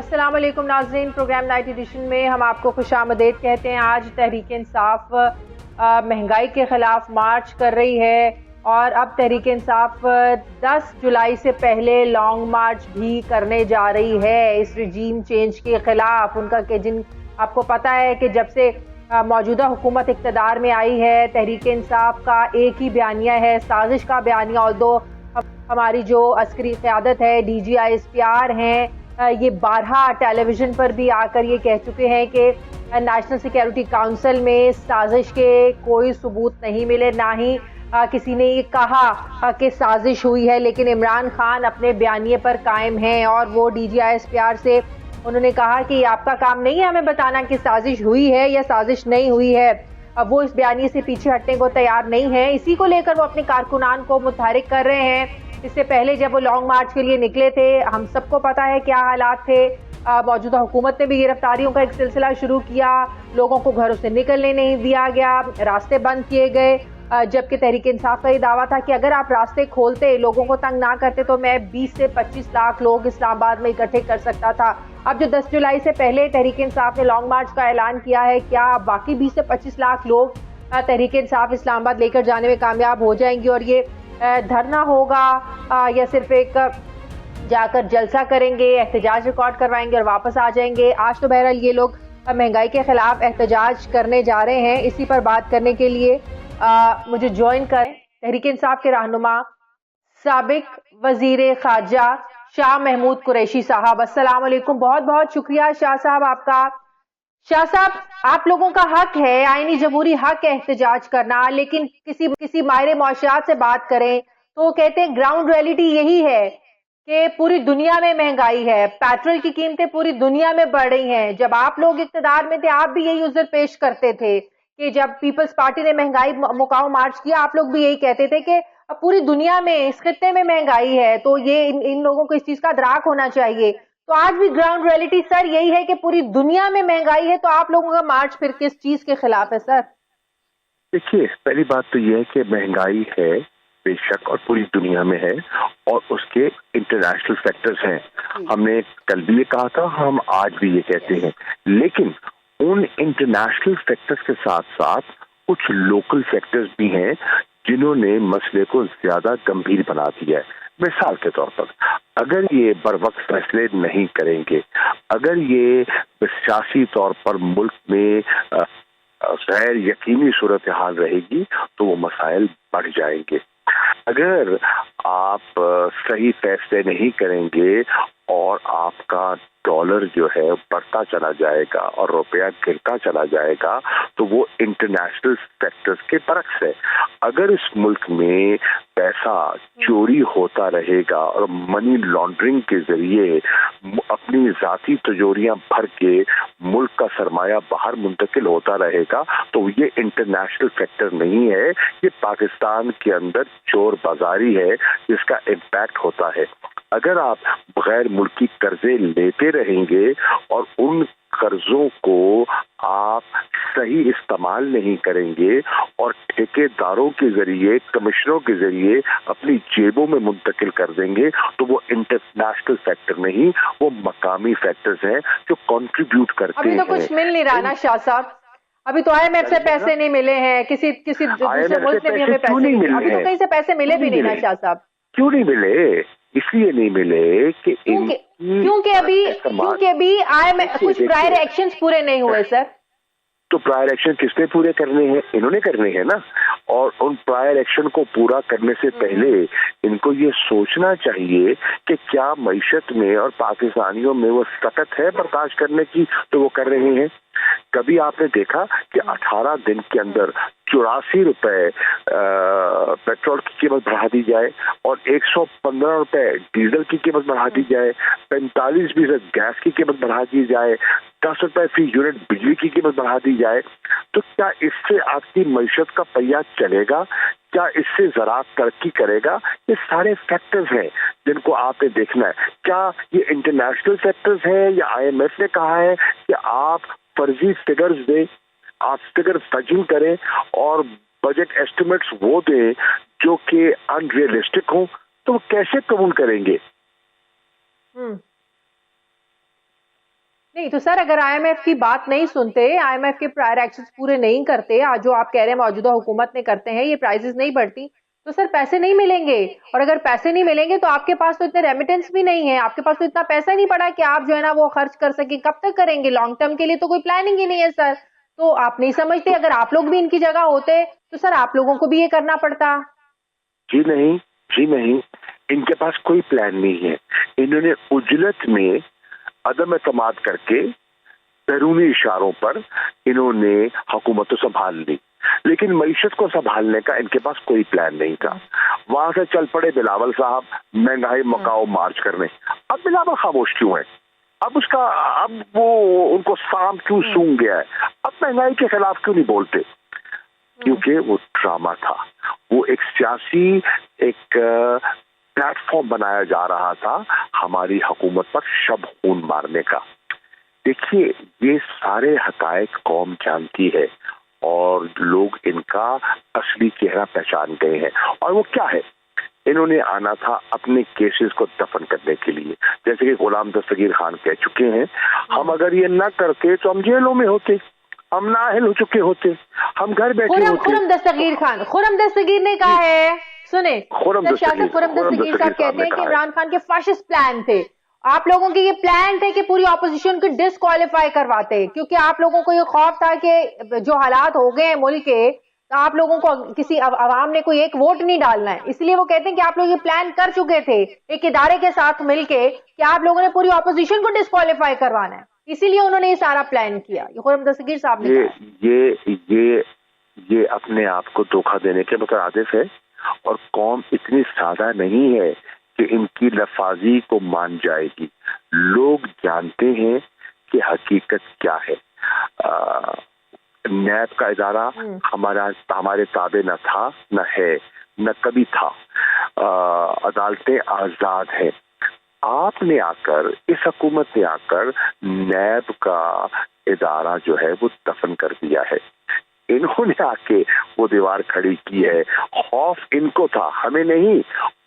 अस्सलाम वालेकुम नाज़रीन, प्रोग्राम नाइट एडिशन में हम आपको खुशामदीद कहते हैं। आज तहरीक इंसाफ महंगाई के ख़िलाफ़ मार्च कर रही है और अब तहरीक इंसाफ 10 जुलाई से पहले लॉन्ग मार्च भी करने जा रही है इस रजीम चेंज के ख़िलाफ़। उनका कि जिन आपको पता है कि जब से मौजूदा हुकूमत इक़्तिदार में आई है, तहरीक इंसाफ का एक ही बयानिया है, साजिश का बयानिया। ऑल्दो हमारी जो अस्करी क़यादत है, DGI हैं, ये 12 टेलीविज़न पर भी आकर ये कह चुके हैं कि नेशनल सिक्योरिटी काउंसिल में साजिश के कोई सबूत नहीं मिले, ना ही किसी ने ये कहा कि साजिश हुई है। लेकिन इमरान खान अपने बयानिए पर कायम हैं और वो DGI से उन्होंने कहा कि आपका काम नहीं है हमें बताना कि साजिश हुई है या साजिश नहीं हुई है। अब वो इस बयानिए से पीछे हटने को तैयार नहीं है। इसी को लेकर वो अपने कारकुनान को मुतहरिक कर रहे हैं। इससे पहले जब वो लॉन्ग मार्च के लिए निकले थे, हम सबको पता है क्या हालात थे। मौजूदा हुकूमत ने भी गिरफ्तारियों का एक सिलसिला शुरू किया, लोगों को घरों से निकलने नहीं दिया गया, रास्ते बंद किए गए। जबकि तहरीक इंसाफ का ये दावा था कि अगर आप रास्ते खोलते, लोगों को तंग ना करते, तो मैं 20 से 25 लाख लोग इस्लामाबाद में इकट्ठे कर सकता था। अब जो 10 जुलाई से पहले तहरीक इंसाफ ने लॉन्ग मार्च का ऐलान किया है, क्या बाकी 20 से 25 लाख लोग तहरीक इंसाफ इस्लामाबाद लेकर जाने में कामयाब हो जाएंगे और ये धरना होगा या सिर्फ एक जाकर जलसा करेंगे, एहतजाज रिकॉर्ड करवाएंगे और वापस आ जाएंगे? आज तो बहरहाल ये लोग महंगाई के खिलाफ एहतजाज करने जा रहे हैं। इसी पर बात करने के लिए मुझे ज्वाइन करें तहरीक इंसाफ के रहनुमा साबिक वजीर खारजा शाह महमूद कुरैशी साहब। अस्सलाम वालेकुम, बहुत बहुत शुक्रिया शाह साहब आपका। शाह साहब, आप लोगों का हक है, आईनी जमहूरी हक है एहतजाज करना, लेकिन किसी माहिर मौशियात से बात करें तो कहते हैं ग्राउंड रियलिटी यही है कि पूरी दुनिया में महंगाई है, पेट्रोल की कीमतें पूरी दुनिया में बढ़ रही हैं। जब आप लोग इक़्तिदार में थे, आप भी यही उज़्र पेश करते थे कि जब पीपल्स पार्टी ने महंगाई मुकाओ मार्च किया, आप लोग भी यही कहते थे कि पूरी दुनिया में, इस खित्ते में महंगाई है, तो ये इन लोगों को इस चीज का अदराक होना चाहिए। तो आज भी ग्राउंड रियलिटी सर यही है कि पूरी दुनिया में महंगाई है, तो आप लोगों का मार्च फिर किस चीज के खिलाफ है सर? देखिए, पहली बात तो ये है कि महंगाई है बेशक और पूरी दुनिया में है और उसके इंटरनेशनल फैक्टर्स हैं। हमने कल भी ये कहा था, हम आज भी ये कहते हैं, लेकिन उन इंटरनेशनल फैक्टर्स के साथ साथ कुछ लोकल फैक्टर्स भी हैं जिन्होंने मसले को ज्यादा गंभीर बना दिया है। मिसाल के तौर पर, अगर ये बर वक्त फैसले नहीं करेंगे, अगर ये सियासी तौर पर मुल्क में गैर यकीनी सूरत हाल रहेगी तो वो मसाइल बढ़ जाएंगे। अगर आप सही फैसले नहीं करेंगे और आपका डॉलर जो है बढ़ता चला जाएगा और रुपया गिरता चला जाएगा, तो वो इंटरनेशनल फैक्टर्स के बरक्स है। अगर इस मुल्क में पैसा चोरी होता रहेगा और मनी लॉन्ड्रिंग के जरिए अपनी जाती तिजोरियां भर के मुल्क का सरमाया बाहर मुंतकिल होता रहेगा, तो ये इंटरनेशनल फैक्टर नहीं है, ये पाकिस्तान के अंदर चोर बाजारी है जिसका इम्पैक्ट होता है। अगर आप बगैर मुल्की कर्जे लेते रहेंगे और उन कर्जों को आप सही इस्तेमाल नहीं करेंगे और ठेकेदारों के जरिए, कमिश्नरों के जरिए अपनी जेबों में मुंतकिल कर देंगे, तो वो इंटरनेशनल फैक्टर नहीं, वो मकामी फैक्टर्स हैं जो कंट्रीब्यूट करते हैं। अभी तो कुछ मिल नहीं रहा ना शाह साहब, अभी तो IMF से पैसे नहीं मिले हैं, किसी दूसरे मुल्क से भी हमें पैसे नहीं मिले, अभी तो कहीं से पैसे मिले भी नहीं ना शाह साहब। क्यों नहीं मिले? इसलिए नहीं मिले कि क्योंकि अभी IMF कुछ प्रायर एक्शंस पूरे नहीं हुए सर। तो प्रायर एक्शन किसने पूरे करने हैं? इन्होंने करने हैं ना। और उन प्रायर एक्शन को पूरा करने से पहले इनको ये सोचना चाहिए कि क्या मईशत में और पाकिस्तानियों में वो सकत है बर्दाश्त करने की, तो वो कर रहे हैं। कभी आपने देखा कि 18 दिन के अंदर 84 रुपए पेट्रोल की कीमत बढ़ा दी जाए और 115 रुपए डीजल की कीमत बढ़ा दी जाए, 45% गैस की कीमत बढ़ा दी जाए, 10 रुपए फी यूनिट बिजली की कीमत बढ़ा दी जाए? तो क्या इससे आपकी मईशत का पहिया चलेगा? क्या इससे ज़राअत तरक्की करेगा? ये सारे फैक्टर्स हैं जिनको आपने देखना है। क्या ये इंटरनेशनल फैक्टर्स हैं या IMF ने कहा है कि आप फर्जी फिगर्स दें, आप फिगर फजिल करें और बजट एस्टिमेट्स वो दें जो कि अनरियलिस्टिक हो, तो वो कैसे कबूल करेंगे? नहीं तो सर, अगर आईएमएफ की बात नहीं सुनते, आईएमएफ के प्रायर एक्शंस पूरे नहीं करते, आज जो आप कह रहे हैं मौजूदा हुकूमत ने करते हैं, ये प्राइसेस नहीं बढ़ती, तो सर पैसे नहीं मिलेंगे। और अगर पैसे नहीं मिलेंगे तो आपके पास तो इतने रेमिटेंस भी नहीं है, आपके पास तो इतना पैसा ही नहीं पड़ा कि आप जो है ना वो खर्च कर सके। कब तक करेंगे? लॉन्ग टर्म के लिए तो कोई प्लानिंग ही नहीं है सर। तो आप नहीं समझते, अगर आप लोग भी इनकी जगह होते तो सर आप लोगों को भी ये करना पड़ता। जी नहीं, जी नहीं, इनके पास कोई प्लान नहीं है। इन्होंने उजलत में अदम एतमाद करके बैरूनी इशारों पर इन्होंने हुकूमत तो संभाल ली, लेकिन मईशत को संभालने का इनके पास कोई प्लान नहीं था। वहां से चल पड़े बिलावल साहब महंगाई मकाओ मार्च करने। अब बिलावल खामोश क्यों है? अब वो उनको सांप क्यों सूंघ गया है? अब महंगाई के खिलाफ क्यों नहीं बोलते? क्योंकि वो ड्रामा था, वो एक सियासी प्लेटफॉर्म बनाया जा रहा था हमारी हुकूमत पर शब खून मारने का। देखिए, ये सारे हकायक कौम जानती है और लोग इनका असली चेहरा पहचान गए हैं। और वो क्या है? इन्होंने आना था अपने केसेस को दफन करने के लिए। जैसे कि गुलाम दस्तगीर खान कह चुके हैं, हम अगर ये न करते तो हम जेलों में होते, हम नाअहल हो चुके होते, हम घर बैठे होते। खुरम दस्तगीर ने कहा है, सुने खुरम दस्तगीर साहब कहते हैं कि इमरान खान के फाशिस्ट प्लान थे। आप लोगों के ये प्लान थे कि पूरी ऑपोजिशन को डिस्क्वालीफाई करवाते, क्योंकि आप लोगों को ये खौफ था कि जो हालात हो गए हैं मुल्क के, तो आप लोगों को किसी अवाम ने कोई एक वोट नहीं डालना है। इसलिए वो कहते हैं कि आप लोग ये प्लान कर चुके थे एक इदारे के साथ मिलके कि आप लोगों ने पूरी ऑपोजिशन को डिस्क्वालीफाई करवाना है, इसीलिए उन्होंने ये सारा प्लान किया। ये खुरम दस्तगीर साहब ने ये अपने आप को धोखा देने के मुतरादिफ है। और कौम इतनी सादा नहीं है कि इनकी लफाजी को मान जाएगी। लोग जानते हैं कि हकीकत क्या है। नैब का इदारा हमारे ताबे न था, न है, न कभी था। अदालतें आजाद हैं। आपने आकर, इस हुकूमत ने आकर नैब का इदारा जो है वो दफन कर दिया है। इन्होंने आके वो दीवार खड़ी की है। खौफ इनको था, हमें नहीं।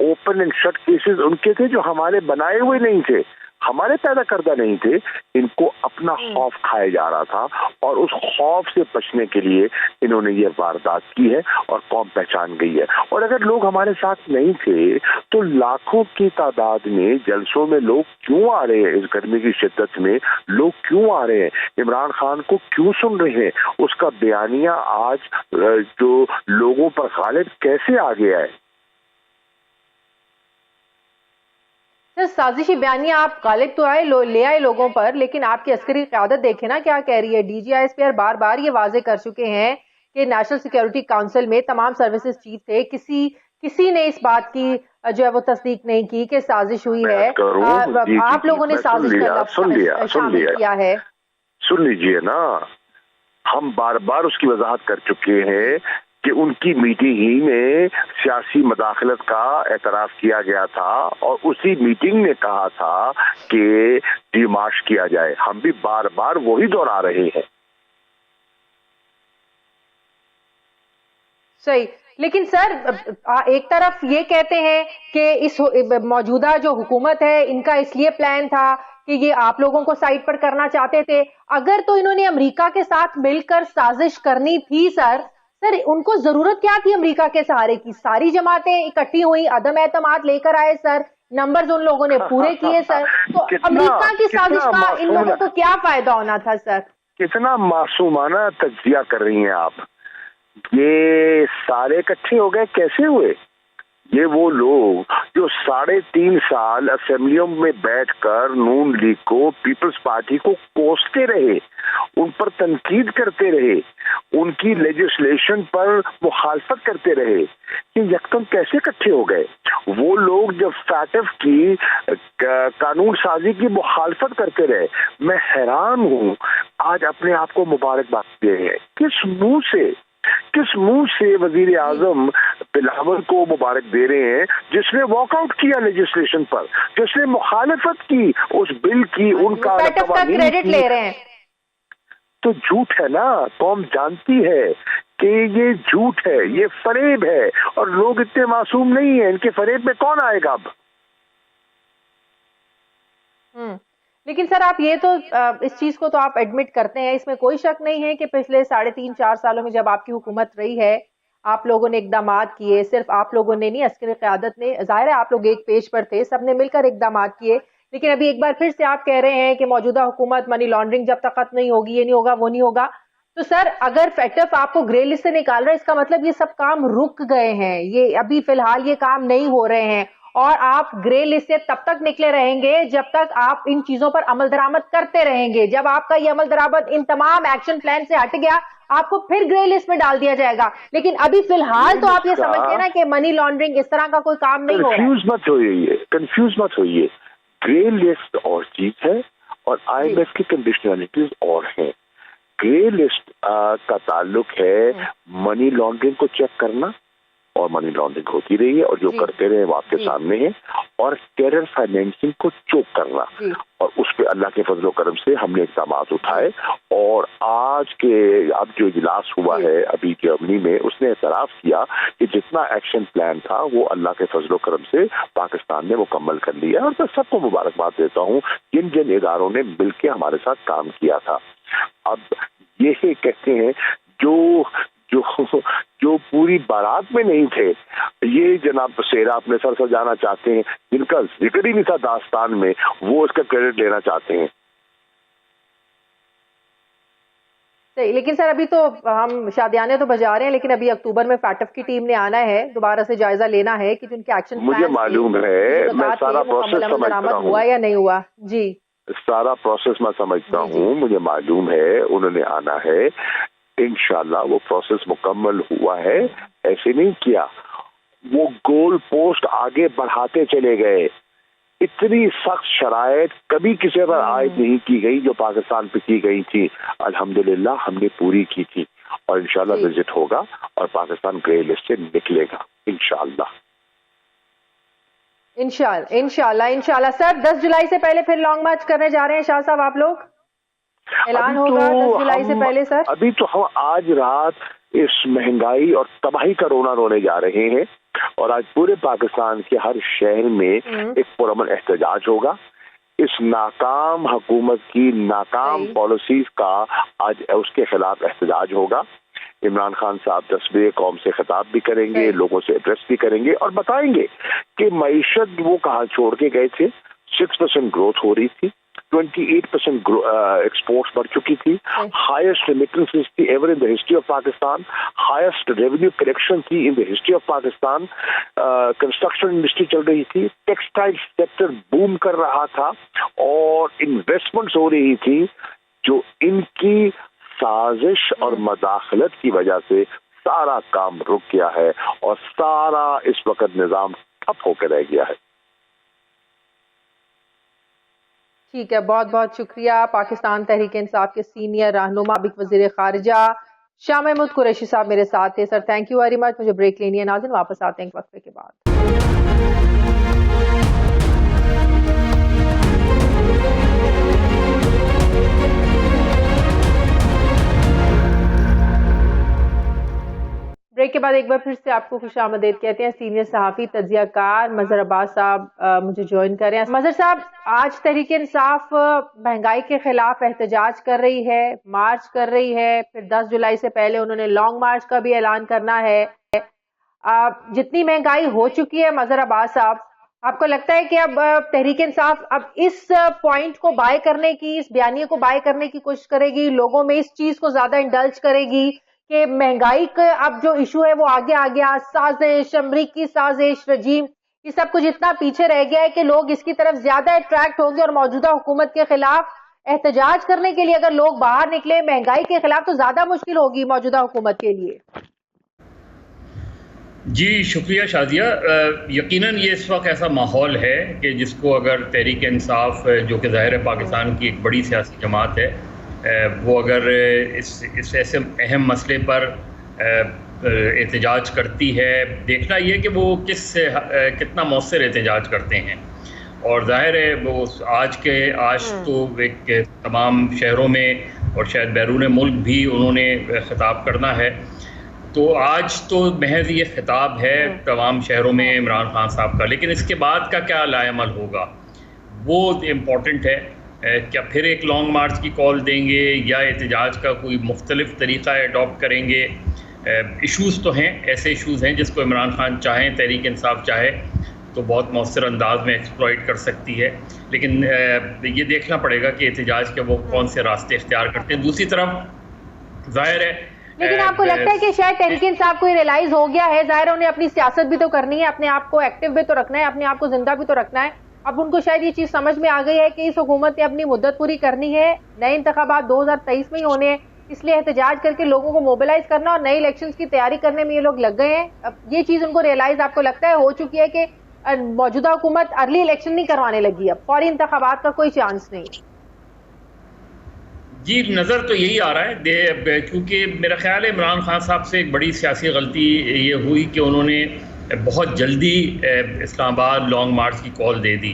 ओपन एंड शट केसेस उनके थे जो हमारे बनाए हुए नहीं थे, हमारे पैदा करदा नहीं थे। इनको अपना खौफ खाया जा रहा था और उस खौफ से बचने के लिए इन्होंने ये वारदात की है और कौम पहचान गई है। और अगर लोग हमारे साथ नहीं थे तो लाखों की तादाद में जलसों में लोग क्यों आ रहे हैं? इस गर्मी की शिद्दत में लोग क्यों आ रहे हैं? इमरान खान को क्यों सुन रहे हैं? उसका बयानिया आज जो लोगों पर गालिब कैसे आ गया है? साजिशी बयानिया आप गालिब तो ले आए लोगों पर, लेकिन आपकी अस्करी क़यादत देखे ना क्या कह रही है। DGISP बार बार ये वाजे कर चुके हैं कि नेशनल सिक्योरिटी काउंसिल में तमाम सर्विसेज चीफ थे, किसी ने इस बात की जो है वो तस्दीक नहीं की कि साजिश हुई है। आप लोगों ने साजिश का लफ्ज़ शामिल किया है। सुन लीजिए ना, हम बार बार उसकी वजाहत कर चुके हैं कि उनकी मीटिंग ही में सियासी मदाखलत का एतराफ़ किया गया था और उसी मीटिंग ने कहा था कि डिमार्श किया जाए। हम भी बार बार वही दोहरा रहे हैं। सही, लेकिन सर एक तरफ ये कहते हैं कि इस मौजूदा जो हुकूमत है इनका इसलिए प्लान था कि ये आप लोगों को साइड पर करना चाहते थे। अगर तो इन्होंने अमेरिका के साथ मिलकर साजिश करनी थी सर उनको जरूरत क्या थी अमेरिका के सहारे की? सारी जमातें इकट्ठी हुई, अदम एतमाद लेकर आए सर, नंबर्स उन लोगों ने पूरे किए सर। तो अमेरिका की साजिश का इन लोगों को क्या फायदा होना था सर? कितना मासूमाना तज्जिया कर रही हैं आप। ये सारे इकट्ठे हो गए कैसे हुए? ये वो लोग जो 3.5 साल असेंबलियों में बैठकर नून लीग को, पीपल्स पार्टी को कोसते रहे, उन पर तनकीद करते रहे, उनकी लेजिस्लेशन पर मुखालफत करते रहे, ये यकदम कैसे इकट्ठे हो गए? वो लोग जब फैटफ की कानून साजी की मुखालफत करते रहे, मैं हैरान हूँ। आज अपने आप को मुबारकबाद दे रहे हैं। किस मुंह से वजीर आजम बिलावल को मुबारक दे रहे हैं जिसने वॉकआउट किया लेजिस्लेशन पर, जिसने मुखालफत की उस बिल की, उनका क्रेडिट ले रहे हैं? तो झूठ है ना। कौम जानती है कि ये झूठ है, ये फरेब है और लोग इतने मासूम नहीं है। इनके फरेब में कौन आएगा अब? लेकिन सर आप ये तो इस चीज को तो आप एडमिट करते हैं, इसमें कोई शक नहीं है कि पिछले 3.5-4 सालों में जब आपकी हुकूमत रही है, आप लोगों ने इकदामात किए, सिर्फ आप लोगों ने नहीं, अस्करी क़यादत ने, ज़ाहिर है आप लोग एक पेज पर थे, सबने मिलकर इकदामात किए। लेकिन अभी एक बार फिर से आप कह रहे हैं कि मौजूदा हुकूमत मनी लॉन्ड्रिंग जब तक खत्म नहीं होगी, ये नहीं होगा, वो नहीं होगा। तो सर अगर फैक्टफ आपको ग्रे लिस्ट से निकाल रहा है, इसका मतलब ये सब काम रुक गए हैं, ये अभी फिलहाल ये काम नहीं हो रहे हैं, और आप ग्रे लिस्ट से तब तक निकले रहेंगे जब तक आप इन चीजों पर अमल दरामद करते रहेंगे। जब आपका ये अमल दरामद इन तमाम एक्शन प्लान से हट गया, आपको फिर ग्रे लिस्ट में डाल दिया जाएगा। लेकिन अभी फिलहाल तो आप ये समझते हैं ना कि मनी लॉन्ड्रिंग इस तरह का कोई काम नहीं हो रहा है। कंफ्यूज मत होइए। ग्रे लिस्ट और चीज है और IMF की कंडीशनलिटीज और हैं। ग्रे लिस्ट का ताल्लुक है मनी लॉन्ड्रिंग को चेक करना, और मनी लॉन्ड्रिंग होती रही है और जो करते रहे वो आपके सामने है, और टेरर फाइनेंसिंग को चोक करना, और उस पे अल्लाह के फजलो करम से हमने इक़दाम उठाए। और आज के अब जो इजलास हुआ है अभी जर्मनी में, उसने एतराफ़ किया कि जितना एक्शन प्लान था वो अल्लाह के फजलो करम से पाकिस्तान ने मुकम्मल कर लिया। और मैं सबको मुबारकबाद देता हूँ जिन जिन इदारों ने मिल के हमारे साथ काम किया था। अब ये कहते हैं जो जो जो पूरी बारात में नहीं थे, ये जनाब सेरा अपने सर सजाना चाहते हैं, जिनका जिक्र ही नहीं था दास्तान में, वो इसका क्रेडिट लेना चाहते हैं। सही, लेकिन सर अभी तो हम शादियाने तो बजा रहे हैं, लेकिन अभी अक्टूबर में फैटफ की टीम ने आना है, दोबारा से जायजा लेना है कि जिनके एक्शन मुझे मालूम है, मैं सारा प्रोसेस समझता हूँ, हुआ या नहीं हुआ जी, सारा प्रोसेस मैं समझता हूँ, मुझे मालूम है उन्होंने आना है। इंशाल्लाह वो प्रोसेस मुकम्मल हुआ है। ऐसे नहीं किया, वो गोल पोस्ट आगे बढ़ाते चले गए। इतनी सख्त शराइत कभी किसी पर आयद नहीं की गई जो पाकिस्तान पे की गई थी। अल्हम्दुलिल्लाह हमने पूरी की थी, और इंशाल्लाह विजिट होगा और पाकिस्तान ग्रे लिस्ट से निकलेगा इंशाल्लाह। इंशाल्लाह। सर 10 जुलाई से पहले फिर लॉन्ग मार्च करने जा रहे हैं शाह साहब आप लोग, ऐलान होगा 10 जुलाई से पहले सर? अभी तो हम आज रात इस महंगाई और तबाही का रोना रोने जा रहे हैं, और आज पूरे पाकिस्तान के हर शहर में एक पुरअमन एहतजाज होगा। इस नाकाम हुकूमत की नाकाम पॉलिसीज का आज उसके खिलाफ एहतजाज होगा। इमरान खान साहब 10वें कौम से खिताब भी करेंगे, लोगों से एड्रेस भी करेंगे और बताएंगे कि मईशत वो कहाँ छोड़ के गए थे। 6% ग्रोथ हो रही थी, 28% एक्सपोर्ट्स बढ़ चुकी थी, हाईएस्ट रेमिटेंसेस थी ever in the history of Pakistan, highest revenue collection थी in the history of Pakistan, construction industry चल रही थी, टेक्सटाइल सेक्टर बूम कर रहा था, और इन्वेस्टमेंट्स हो रही थी। जो इनकी साजिश और मदाखलत की वजह से सारा काम रुक गया है, और सारा इस वक्त निजाम ठप होकर रह गया है। ठीक है, बहुत बहुत शुक्रिया। पाकिस्तान तहरीक इंसाफ के सीनियर रहनुमा साबिक वज़ीर खारिजा शाह महमूद कुरैशी साहब मेरे साथ थे। Sir thank you very much. मुझे ब्रेक लेनी है नाज़रीन, वापस आते हैं एक वक्फे के बाद। ब्रेक के बाद एक बार फिर से आपको खुशामदीद कहते हैं। सीनियर सहाफ़ी तज्ज़ियाकार मज़हर अब्बास साहब मुझे ज्वाइन कर रहे हैं। मज़हर साहब, आज तहरीक इंसाफ महंगाई के खिलाफ एहतजाज कर रही है, मार्च कर रही है, फिर 10 जुलाई से पहले उन्होंने लॉन्ग मार्च का भी ऐलान करना है। जितनी महंगाई हो चुकी है मज़हर अब्बास साहब, आपको लगता है कि अब तहरीक इंसाफ अब इस पॉइंट को बाय करने की, इस बयानिए को बाय करने की कोशिश करेगी, लोगों में इस चीज को ज्यादा इंडल्ज करेगी कि महंगाई का अब जो इशू है वो आगे आ गया, साजिश, अमरीकी साजिश, रजीम, ये सब कुछ इतना पीछे रह गया है कि लोग इसकी तरफ ज्यादा अट्रैक्ट होंगे, और मौजूदा हुकूमत के खिलाफ एहतजाज करने के लिए अगर लोग बाहर निकले महंगाई के खिलाफ तो ज्यादा मुश्किल होगी मौजूदा हुकूमत के लिए। जी शुक्रिया शादिया। यकीनन ये इस वक्त ऐसा माहौल है कि जिसको अगर तहरीक इंसाफ, जो कि ज़ाहिर है पाकिस्तान की एक बड़ी सियासी जमात है, वो अगर इस ऐसे अहम मसले पर एहतजाज करती है, देखना ये कि वो कितना मौसर एहतजाज करते हैं। और ज़ाहिर है वो आज तो एक तमाम शहरों में और शायद बैरून मुल्क भी उन्होंने ख़िताब करना है। तो आज तो महज ये खिताब है तमाम शहरों में इमरान खान साहब का, लेकिन इसके बाद का क्या लाएमल होगा वो इम्पॉर्टेंट है। क्या फिर एक लॉन्ग मार्च की कॉल देंगे या एहतजाज का कोई मुख्तलिफ तरीक़ा अडॉप्ट करेंगे? इश्यूज़ तो हैं, ऐसे इश्यूज़ हैं जिसको इमरान खान चाहें, तहरीक इंसाफ चाहे तो बहुत मौसर अंदाज में एक्सप्लॉइट कर सकती है, लेकिन ये देखना पड़ेगा कि एहतजाज के वो कौन से रास्ते इख्तियार करते हैं। दूसरी तरफ जाहिर है, लेकिन आपको लगता है कि शायद तहरीक इंसाफ को रियलाइज हो गया है, जाहिर है उन्हें अपनी सियासत भी तो करनी है, अपने आप को एक्टिव भी तो रखना है, अपने आप को जिंदा भी तो रखना है। अब उनको शायद ये चीज समझ में आ गई है कि इस हुकूमत ने अपनी मुद्दत पूरी करनी है, नए इंतखाबात 2023 में ही होने हैं, इसलिए एहतजाज करके लोगों को मोबिलाइज करना और नए इलेक्शंस की तैयारी करने में ये लोग लग गए हैं। अब ये चीज उनको रियलाइज आपको लगता है हो चुकी है कि मौजूदा हुकूमत अर्ली इलेक्शन नहीं करवाने लगी, अब फौरी इंतखाबात का कोई चांस नहीं? जी, नज़र तो यही आ रहा है, क्योंकि मेरा ख्याल है इमरान खान साहब से एक बड़ी सियासी गलती ये हुई कि उन्होंने बहुत जल्दी इस्लामाबाद लॉन्ग मार्च की कॉल दे दी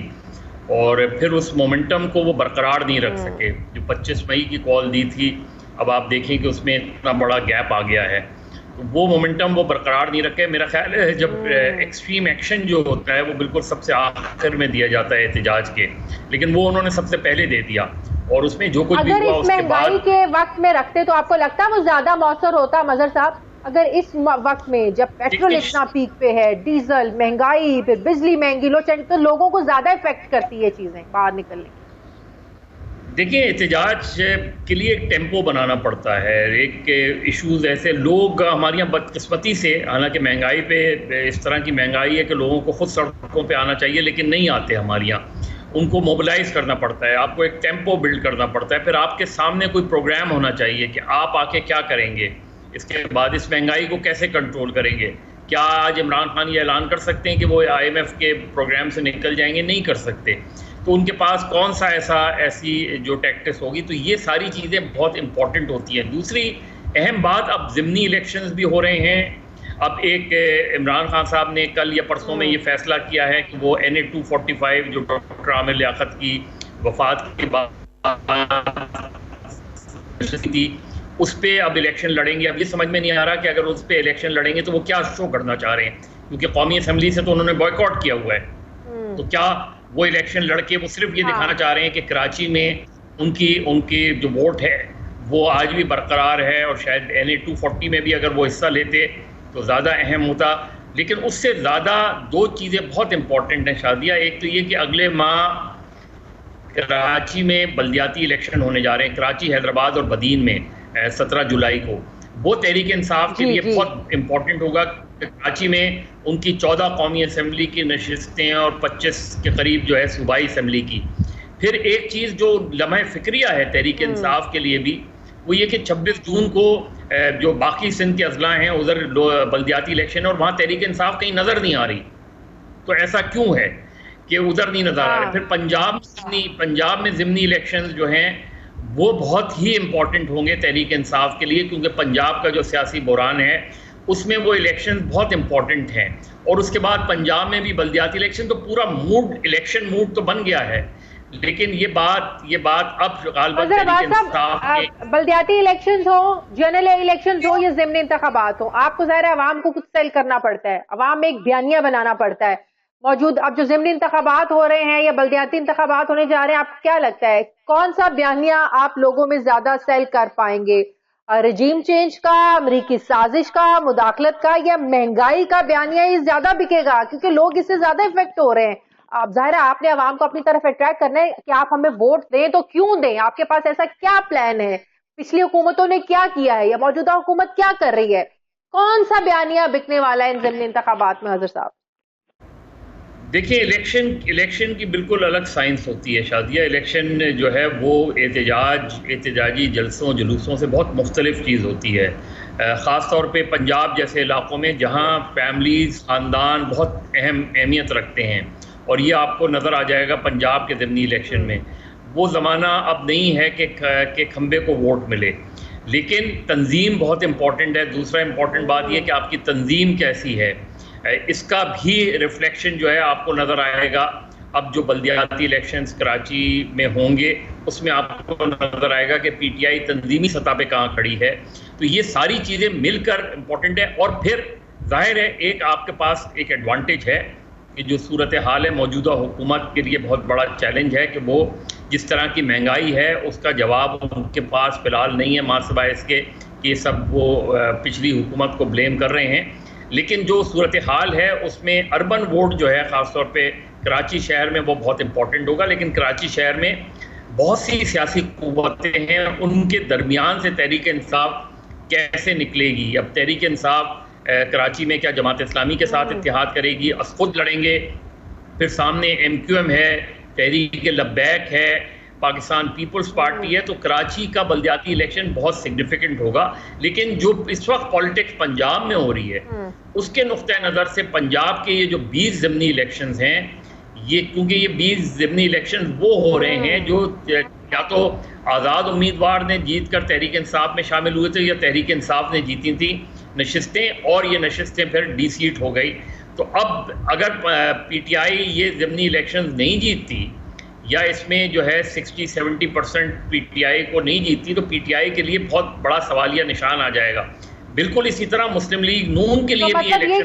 और फिर उस मोमेंटम को वो बरकरार नहीं रख सके। जो 25 मई की कॉल दी थी, अब आप देखें कि उसमें इतना बड़ा गैप आ गया है, तो वो मोमेंटम वो बरकरार नहीं रखे। मेरा ख्याल है जब एक्सट्रीम एक्शन जो होता है वो बिल्कुल सबसे आखिर में दिया जाता है एहतजाज के, लेकिन वो उन्होंने सबसे पहले दे दिया और उसमें जो कुछ भी हुआ उसके बाद। महंगाई के वक्त में रखते तो आपको लगता है वो ज्यादा मौसर होता? मजहर साहब, अगर इस वक्त में जब पेट्रोल इतना पीक पे है, डीजल महंगाई, फिर बिजली महंगी, तो लोगों को ज्यादा इफेक्ट करती है चीजें बाहर निकलने। देखिए, एहतजाज के लिए एक टेम्पो बनाना पड़ता है, एक इश्यूज ऐसे लोग हमारे यहाँ बदकिस्मती से, हालांकि महंगाई पे इस तरह की महंगाई है कि लोगों को खुद सड़कों पे आना चाहिए लेकिन नहीं आते हमारे यहाँ, उनको मोबिलाइज करना पड़ता है, आपको एक टेम्पो बिल्ड करना पड़ता है, फिर आपके सामने कोई प्रोग्राम होना चाहिए कि आप आके क्या करेंगे, इसके बाद इस महंगाई को कैसे कंट्रोल करेंगे। क्या आज इमरान खान ये ऐलान कर सकते हैं कि वो IMF के प्रोग्राम से निकल जाएंगे? नहीं कर सकते। तो उनके पास कौन सा ऐसी जो टैक्टिक्स होगी, तो ये सारी चीज़ें बहुत इंपॉर्टेंट होती हैं। दूसरी अहम बात, अब ज़िमनी इलेक्शंस भी हो रहे हैं। अब एक इमरान खान साहब ने कल या परसों में ये फैसला किया है कि वो NA 245 जो डॉक्टर आमिर लियाकत की वफात के बाद थी, उस पर अब इलेक्शन लड़ेंगे। अब ये समझ में नहीं आ रहा कि अगर उस पर इलेक्शन लड़ेंगे तो वो क्या शो करना चाह रहे हैं, क्योंकि कौमी असम्बली से तो उन्होंने बॉयकॉट किया हुआ है। तो क्या वो इलेक्शन लड़के वो सिर्फ ये दिखाना चाह रहे हैं कि कराची में उनकी जो वोट है वो आज भी बरकरार है, और शायद NA 240 में भी अगर वो हिस्सा लेते तो ज़्यादा अहम होता। लेकिन उससे ज़्यादा दो चीज़ें बहुत इंपॉर्टेंट हैं शादिया। एक तो ये कि अगले माह कराची में बल्दियाती इलेक्शन होने जा रहे हैं, कराची, हैदराबाद और बदीन में 17 जुलाई को। वो तहरीक इंसाफ के लिए बहुत इम्पोर्टेंट होगा। कराची में उनकी 14 कौमी असम्बली की नशिस्तें और 25 के करीब जो है सूबाई असम्बली की। फिर एक चीज़ जो लम्हा फ़िक्रिया है तहरीक इंसाफ के लिए भी, वो ये कि 26 जून को जो बाकी सिंध के अजला हैं उधर बल्दियाती इलेक्शन है और वहाँ तहरीक इंसाफ कहीं नज़र नहीं आ रही। तो ऐसा क्यों है कि उधर नहीं नज़र आ रहे? फिर पंजाब में ज़िमनी इलेक्शन जो हैं वो बहुत ही इम्पॉर्टेंट होंगे तहरीक इंसाफ के लिए, क्योंकि पंजाब का जो सियासी बुरान है उसमें वो इलेक्शन बहुत इम्पॉर्टेंट हैं। और उसके बाद पंजाब में भी बल्दियाती इलेक्शन, तो पूरा इलेक्शन मूड तो बन गया है। लेकिन ये बात अब बल्दियाती इलेक्शंस हो, जनरल इलेक्शंस हो या ज़िमनी इंतखाबात हो, आपको ज़ाहिर है अवाम को कुछ सेल करना पड़ता है, अवाम में एक बयानिया बनाना पड़ता है। मौजूद अब जो ज़िमनी इंतखाबात हो रहे हैं या बल्दियाती इंतखाबात होने जा रहे हैं, आपको क्या लगता है कौन सा बयानिया आप लोगों में ज्यादा सेल कर पाएंगे? रजीम चेंज का, अमरीकी साजिश का, मुदाखलत का, या महंगाई का बयानिया ही ज्यादा बिकेगा क्योंकि लोग इससे ज्यादा इफेक्ट हो रहे हैं? अब जाहिर है आपने अवाम को अपनी तरफ अट्रैक्ट करना है कि आप हमें वोट दें, तो क्यों दें? आपके पास ऐसा क्या प्लान है? पिछली हुकूमतों ने क्या किया है या मौजूदा हुकूमत क्या कर रही है? कौन सा बयानिया बिकने वाला है इन ज़िमनी इंतखाबात में हज़र साहब? देखिए, इलेक्शन की बिल्कुल अलग साइंस होती है शादिया। इलेक्शन जो है वो एहतजाजी जलसों जुलूसों से बहुत मुख्तलिफ चीज़ होती है, ख़ास तौर पे पंजाब जैसे इलाक़ों में जहाँ फैमिलीज़, ख़ानदान बहुत अहमियत रखते हैं, और ये आपको नज़र आ जाएगा पंजाब के ज़िमनी इलेक्शन में। वो ज़माना अब नहीं है कि खंबे को वोट मिले, लेकिन तंजीम बहुत इम्पॉर्टेंट है। दूसरा इम्पॉर्टेंट बात यह कि आपकी तंजीम कैसी है, इसका भी रिफ्लेक्शन जो है आपको नज़र आएगा। अब जो बल्दियाती इलेक्शंस कराची में होंगे उसमें आपको नज़र आएगा कि PTI तंजीमी सतह पे कहाँ खड़ी है। तो ये सारी चीज़ें मिलकर इम्पोर्टेंट है। और फिर जाहिर है एक आपके पास एक एडवांटेज है कि जो सूरत हाल है मौजूदा हुकूमत के लिए बहुत बड़ा चैलेंज है कि वो जिस तरह की महंगाई है उसका जवाब उनके पास फ़िलहाल नहीं है, मासिवाय इसके कि सब वो पिछली हुकूमत को ब्लेम कर रहे हैं। लेकिन जो सूरत हाल है उसमें अर्बन वोट जो है ख़ास तौर पे कराची शहर में वो बहुत इम्पोर्टेंट होगा, लेकिन कराची शहर में बहुत सी सियासी क़ुव्वतें हैं, उनके दरमियान से तहरीक इंसाफ कैसे निकलेगी। अब तहरीक इंसाफ कराची में क्या जमात इस्लामी के साथ इत्तेहाद करेगी, खुद लड़ेंगे, फिर सामने MQM है, तहरीक लब्बैक है, पाकिस्तान पीपल्स पार्टी है, तो कराची का बल्दियाती इलेक्शन बहुत सिग्निफिकेंट होगा। लेकिन जो इस वक्त पॉलिटिक्स पंजाब में हो रही है उसके नुक्ते नज़र से पंजाब के ये जो 20 ज़िमनी इलेक्शंस हैं, ये क्योंकि ये 20 ज़िमनी इलेक्शंस वो हो रहे हैं जो या तो आज़ाद उम्मीदवार ने जीत कर तहरीक इंसाफ में शामिल हुए थे या तहरीक इंसाफ ने जीती थी नशिस्तें, और ये नशिस्तें फिर डी-सीट हो गई। तो अब अगर PTI ये ज़िमनी इलेक्शंस नहीं जीतती या इसमें जो है 60-70% PTI को नहीं जीतती तो PTI के लिए बहुत बड़ा सवालिया निशान आ जाएगा। बिल्कुल इसी तरह मुस्लिम लीग नून के लिए तो भी मतलब ये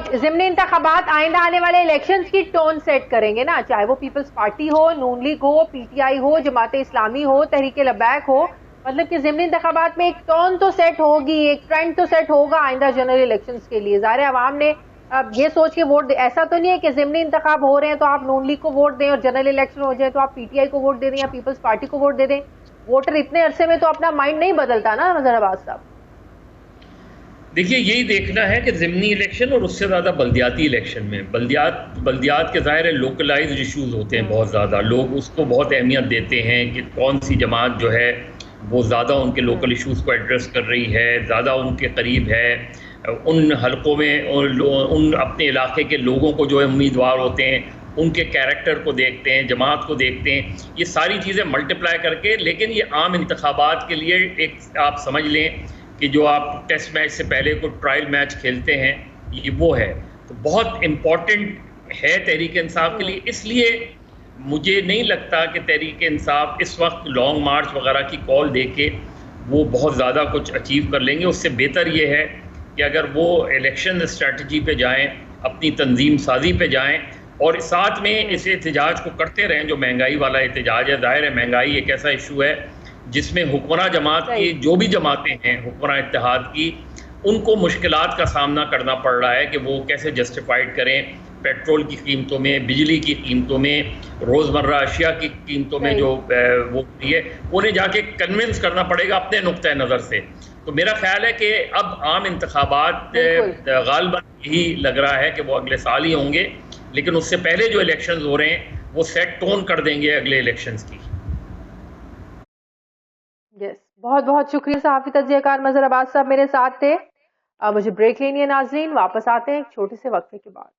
कि ज़िमनी इंतखाबात आइंदा आने वाले इलेक्शंस की टोन सेट करेंगे ना, चाहे वो पीपल्स पार्टी हो, नून लीग हो, PTI हो, जमात इस्लामी हो, तहरीक लब्बैक हो, मतलब कि ज़िमनी इंतखाबात में एक टोन तो सेट होगी, एक ट्रेंड तो सेट होगा आइंदा जनरल इलेक्शंस के लिए। ज़ाहिर है अवाम ने अब ये सोच के वोट दे, ऐसा तो नहीं है कि ज़िमनी इंतखाब हो रहे हैं तो आप नून लीग को वोट दें और जनरल इलेक्शन हो जाए तो आप PTI को वोट दे दें या पीपल्स पार्टी को वोट दे दें। वोटर इतने अरसे में तो अपना माइंड नहीं बदलता ना नज़र अब्बास साहब। देखिए यही देखना है कि ज़िमनी इलेक्शन और उससे ज़्यादा बल्दियाती इलेक्शन में बल्दियात के ज़ाहिर है लोकलाइज्ड इशूज़ होते हैं, बहुत ज़्यादा लोग उसको बहुत अहमियत देते हैं कि कौन सी जमात जो है वो ज़्यादा उनके लोकल इशूज़ को एड्रेस कर रही है, ज़्यादा उनके करीब है, उन हलकों में उन अपने इलाके के लोगों को जो है उम्मीदवार होते हैं उनके कैरेक्टर को देखते हैं, जमात को देखते हैं, ये सारी चीज़ें मल्टीप्लाई करके। लेकिन ये आम इंतखाबात के लिए एक आप समझ लें कि जो आप टेस्ट मैच से पहले को ट्रायल मैच खेलते हैं ये वो है, तो बहुत इम्पॉर्टेंट है तहरीक इंसाफ के लिए। इसलिए मुझे नहीं लगता कि तहरीक इंसाफ इस वक्त लॉन्ग मार्च वगैरह की कॉल दे के वो बहुत ज़्यादा कुछ अचीव कर लेंगे। उससे बेहतर ये है कि अगर वो इलेक्शन स्ट्रेटजी पे जाएं, अपनी तंजीम साजी पे जाएं और साथ में इस एहतजाज को करते रहें जो महंगाई वाला एहतजाज है। ज़ाहिर है महंगाई एक ऐसा इशू है जिसमें हुक्मरान जमात की जो भी जमातें हैं हुक्मरान इत्तेहाद की, उनको मुश्किलात का सामना करना पड़ रहा है कि वो कैसे जस्टिफाइड करें पेट्रोल की कीमतों में, बिजली की कीमतों में, रोज़मर्रा अशिया की कीमतों में जो वो है उन्हें जाके कन्विंस करना पड़ेगा अपने नुक्ते नज़र से। तो मेरा ख्याल है कि अब आम इंतखाबात गालिबन यही लग रहा है कि वो अगले साल ही होंगे, लेकिन उससे पहले जो इलेक्शंस हो रहे हैं वो सेट टोन कर देंगे अगले इलेक्शंस की। यस, बहुत बहुत शुक्रिया सहाफ़ी तज्ज़ियाकार मज़हर अब्बास साहब मेरे साथ थे। मुझे ब्रेक लेनी है नाज़रीन, वापस आते हैं एक छोटे से वक्फे के बाद।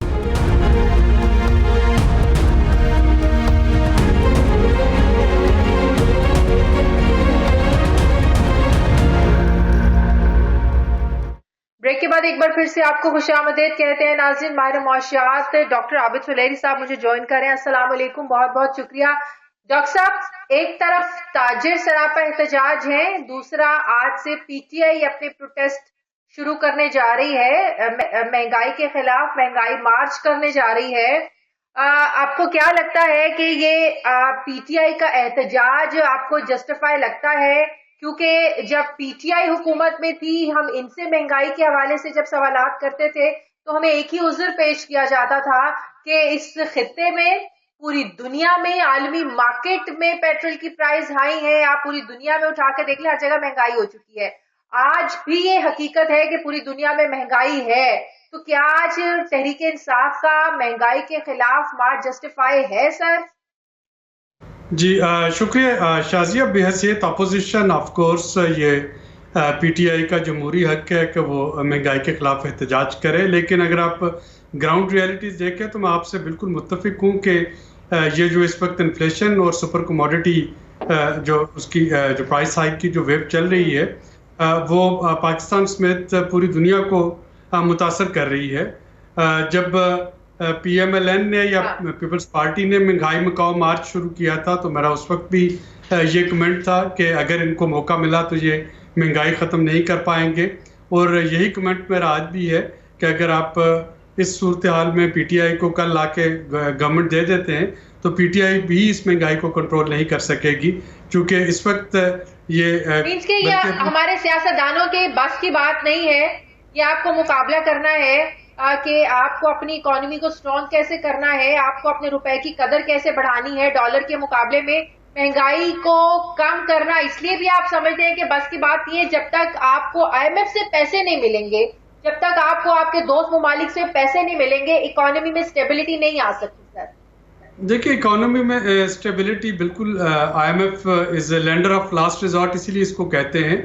ब्रेक के बाद एक बार फिर से आपको खुशामदीद कहते हैं नाज़रीन। माहिर मुआशियात डॉक्टर आबिद सुलेरी साहब मुझे ज्वाइन कर रहे हैं। अस्सलाम वालेकुम, बहुत बहुत शुक्रिया। डॉक्टर साहब, एक तरफ ताजिर सरापा एहतजाज है, दूसरा आज से PTI अपने प्रोटेस्ट शुरू करने जा रही है, महंगाई के खिलाफ महंगाई मार्च करने जा रही है। आपको क्या लगता है कि ये PTI का एहतजाज आपको जस्टिफाई लगता है? क्योंकि जब PTI हुकूमत में थी हम इनसे महंगाई के हवाले से जब सवालात करते थे तो हमें एक ही उज़्र पेश किया जाता था कि इस खित्ते में पूरी दुनिया में आलमी मार्केट में पेट्रोल की प्राइस हाई है, आप पूरी दुनिया में उठा के देख लें हर जगह महंगाई हो चुकी है। आज भी ये हकीकत है कि पूरी दुनिया में महंगाई है, तो क्या आज तहरीक इंसाफ का महंगाई के खिलाफ मार्च जस्टिफाई है सर? जी शुक्रिया शाजिया। बेहसियत अपोजिशन ऑफ कोर्स ये PTI का जमहूरी हक है कि वो महंगाई के खिलाफ एहतजाज करे, लेकिन अगर आप ग्राउंड रियलिटीज़ देखें तो मैं आपसे बिल्कुल मुत्तफिक हूँ कि ये जो इस वक्त इन्फ्लेशन और सुपर कमोडिटी जो उसकी जो प्राइस हाइक की जो वेव चल रही है वो पाकिस्तान समेत पूरी दुनिया को मुतासर कर रही है। जब PMLN ने या पीपल्स पार्टी ने महंगाई मकाओ मार्च शुरू किया था तो मेरा उस वक्त भी ये कमेंट था कि अगर इनको मौका मिला तो ये महंगाई ख़त्म नहीं कर पाएंगे, और यही कमेंट मेरा आज भी है कि अगर आप इस सूरत हाल में पीटीआई को कल लाके गवर्नमेंट दे देते हैं तो पीटीआई भी इस महंगाई को कंट्रोल नहीं कर सकेगी, क्योंकि इस वक्त ये मींस के ये हमारे सियासतदानों के बस की बात नहीं है। ये आपको मुकाबला करना है कि आपको अपनी इकोनॉमी को स्ट्रॉन्ग कैसे करना है, आपको अपने रुपए की कदर कैसे बढ़ानी है डॉलर के मुकाबले में, महंगाई को कम करना। इसलिए भी आप समझते हैं कि बस की बात नहीं है। जब तक आपको आईएमएफ से पैसे नहीं मिलेंगे, जब तक आपको आपके दोस्त ममालिक से पैसे नहीं मिलेंगे, इकोनॉमी में स्टेबिलिटी नहीं आ सकती। सर देखिए, इकोनॉमी में स्टेबिलिटी बिल्कुल, IMF is a lender of last resort, इसीलिए इसको कहते हैं।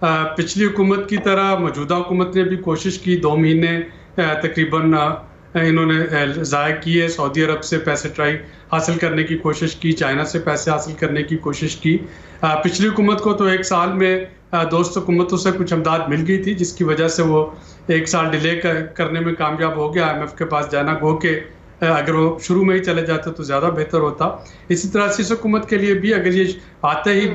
पिछली हुकूमत की तरह मौजूदा हुकूमत ने भी कोशिश की, 2 महीने तकरीबन इन्होंने ज़ाया किए, सऊदी अरब से पैसे हासिल करने की कोशिश की, चाइना से पैसे हासिल करने की कोशिश की। पिछली हुकूमत को तो 1 साल में दोस्त हुकूमतों से कुछ इमदाद मिल गई थी, जिसकी वजह से वो 1 साल डिले करने में कामयाब हो गया आईएमएफ के पास जाना। गो के अगर वो शुरू में ही चले जाते तो ज़्यादा बेहतर होता। इसी तरह से इस हुकूमत के लिए भी अगर ये आते ही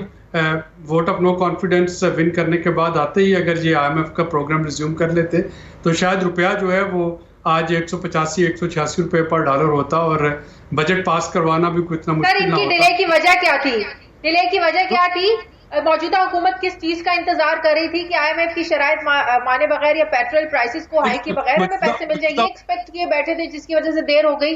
vote of no confidence win करने के बाद आते ही अगर ये आईएमएफ का प्रोग्राम रिज्यूम कर लेते तो शायद रुपया जो है वो आज 185-186 रुपए पर डॉलर होता और बजट पास करवाना भी कोई इतना मुश्किल ना होता। डिले की वजह क्या थी? डिले की वजह क्या थी? मौजूदा हुकूमत किस चीज का इंतजार कर रही थी कि आईएमएफ की शराइत माने बगैर या पेट्रोल प्राइसेस को हाई किए बगैर हमें पैसे मिल जाएंगे, एक्सपेक्ट किए बैठे थे, जिसकी वजह से देर हो गई।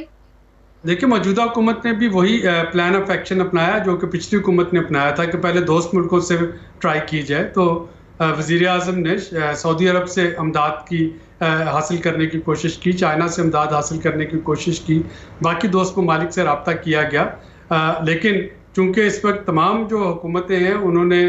देखिए, मौजूदा हुकूमत ने भी वही प्लान ऑफ एक्शन अपनाया जो कि पिछली हुकूमत ने अपनाया था कि पहले दोस्त मुल्कों से ट्राई की जाए। तो वज़ीर आज़म ने सऊदी अरब से अमदाद की हासिल करने की कोशिश की, चाइना से अमदाद हासिल करने की कोशिश की, बाकी दोस्त ममालिक से रब्ता किया गया। लेकिन चूँकि इस वक्त तमाम जो हुकूमतें हैं उन्होंने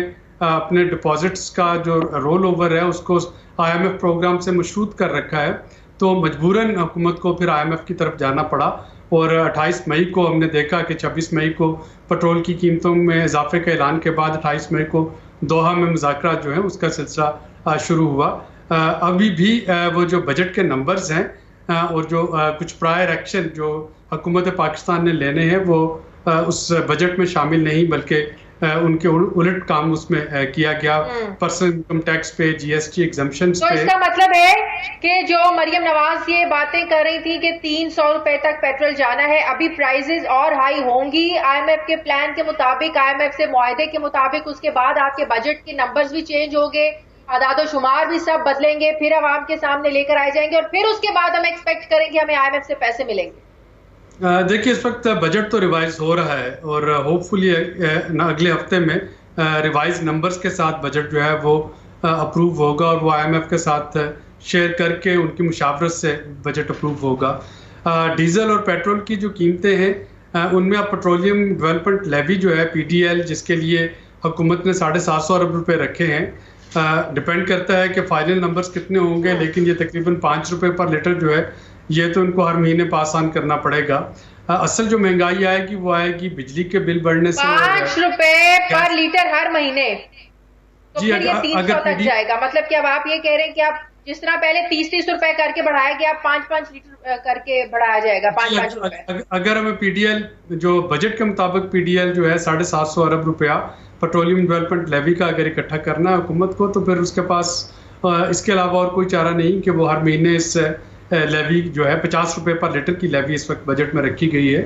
अपने डिपॉजिट्स का जो रोल ओवर है उसको आईएमएफ प्रोग्राम से मशरूत कर रखा है, तो मजबूरन हुकूमत को फिर आईएमएफ की तरफ जाना पड़ा। और 28 मई को हमने देखा कि 26 मई को पेट्रोल की कीमतों में इजाफे के ऐलान के बाद 28 मई को दोहा में मुज़ाकरात जो है उसका सिलसिला शुरू हुआ। अभी भी वो जो बजट के नंबर्स हैं और जो कुछ प्रायर एक्शन जो हुकूमत पाकिस्तान ने लेने हैं वो उस बजट में शामिल नहीं, बल्कि उनके उलट काम उसमें किया गया। पर्सनल इनकम टैक्स पे, जीएसटी एग्जम्पशंस पे। तो इसका मतलब है कि जो मरियम नवाज ये बातें कर रही थी कि 300 रुपए तक पेट्रोल जाना है, अभी प्राइसेस और हाई होंगी आईएमएफ के प्लान के मुताबिक, आईएमएफ से मुआहदे के मुताबिक। उसके बाद आपके बजट के नंबर्स भी चेंज होंगे, आदाद शुमार भी सब बदलेंगे, फिर अवाम के सामने लेकर आए जाएंगे और फिर उसके बाद हम एक्सपेक्ट करेंगे हमें आईएमएफ से पैसे मिलेंगे। देखिए, इस वक्त बजट तो रिवाइज हो रहा है और होपफुली अगले हफ्ते में रिवाइज नंबर्स के साथ बजट जो है वो अप्रूव होगा और वो आईएमएफ के साथ शेयर करके उनकी मुशावरत से बजट अप्रूव होगा। डीजल और पेट्रोल की जो कीमतें हैं उनमें अब पेट्रोलियम डेवलपमेंट लेवी जो है पीडीएल, जिसके लिए हुकूमत ने 750 अरब रुपए रखे हैं, डिपेंड करता है कि फाइनल नंबर्स कितने होंगे, लेकिन ये तकरीबन 5 रुपए पर लीटर जो है ये तो उनको हर महीने पास ऑन करना पड़ेगा। असल जो महंगाई आएगी वो आएगी बिजली के बिल बढ़ने से। 5 रुपए पर लीटर हर महीने, तो फिर ये 300 तक जाएगा। मतलब कि अब आप ये कह रहे हैं कि आप जिस तरह पहले 30-30 रुपए करके बढ़ाया गया, 5-5 लीटर करके बढ़ाया जाएगा, 5-5 रुपए। अगर हमें पीडीएल जो बजट के मुताबिक पीडीएल जो है 750 अरब रुपया पेट्रोलियम डेवलपमेंट लेवी का अगर इकट्ठा करना है हुकूमत को, तो फिर उसके पास इसके अलावा और कोई चारा नहीं कि वो हर महीने इस लेवी जो है 50 रुपए पर लीटर की लेवी इस वक्त बजट में रखी गई है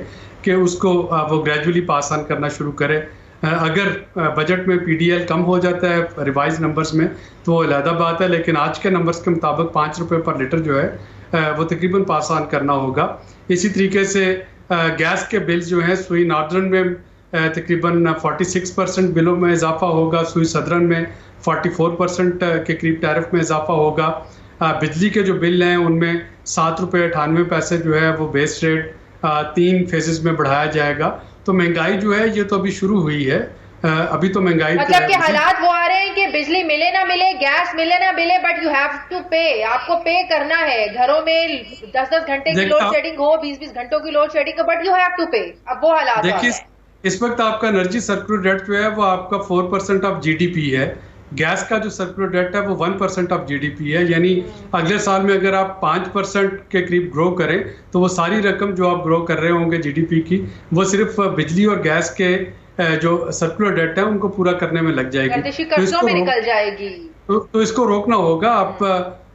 कि उसको वो ग्रेजुअली पास ऑन करना शुरू करे। अगर बजट में पीडीएल कम हो जाता है रिवाइज नंबर्स में तो वो अलहदा बात है, लेकिन आज के नंबर्स के मुताबिक 5 रुपए पर लीटर जो है वो तकरीबन पास ऑन करना होगा। इसी तरीके से गैस के बिल्स जो हैं सुई नॉर्दर्न में तकरीबन 46% बिलों में इजाफा होगा, सुई सदरन में 44% के करीब टैरिफ में इजाफा होगा। बिजली के जो बिल हैं उनमें 7 रुपये 98 पैसे जो है वो बेस रेट 3 फेजेस में बढ़ाया जाएगा। तो महंगाई जो है ये तो अभी शुरू हुई है, अभी तो महंगाई मतलब कि हालात वो आ रहे हैं कि बिजली मिले ना मिले, गैस मिले ना मिले, बट यू हैव टू पे, आपको पे करना है। घरों में 10-10 घंटे की लोड शेडिंग हो, 20-20 घंटों की लोड शेडिंग हो, बट यू हैव टू पे। अब वो हालात देखिए, इस वक्त आपका एनर्जी सर्कुलर डेट जो है वो आपका 4% ऑफ जीडीपी है। गैस का जो सर्कुलर डेट है वो 1% ऑफ जीडीपी है, यानी अगले साल में अगर आप 5% के करीब ग्रो करें तो वो सारी रकम जो आप ग्रो कर रहे होंगे जीडीपी की वो सिर्फ बिजली और गैस के जो सर्कुलर डेट है उनको पूरा करने में लग जाएगी, तो इसको निकल जाएगी। तो इसको रोकना होगा। आप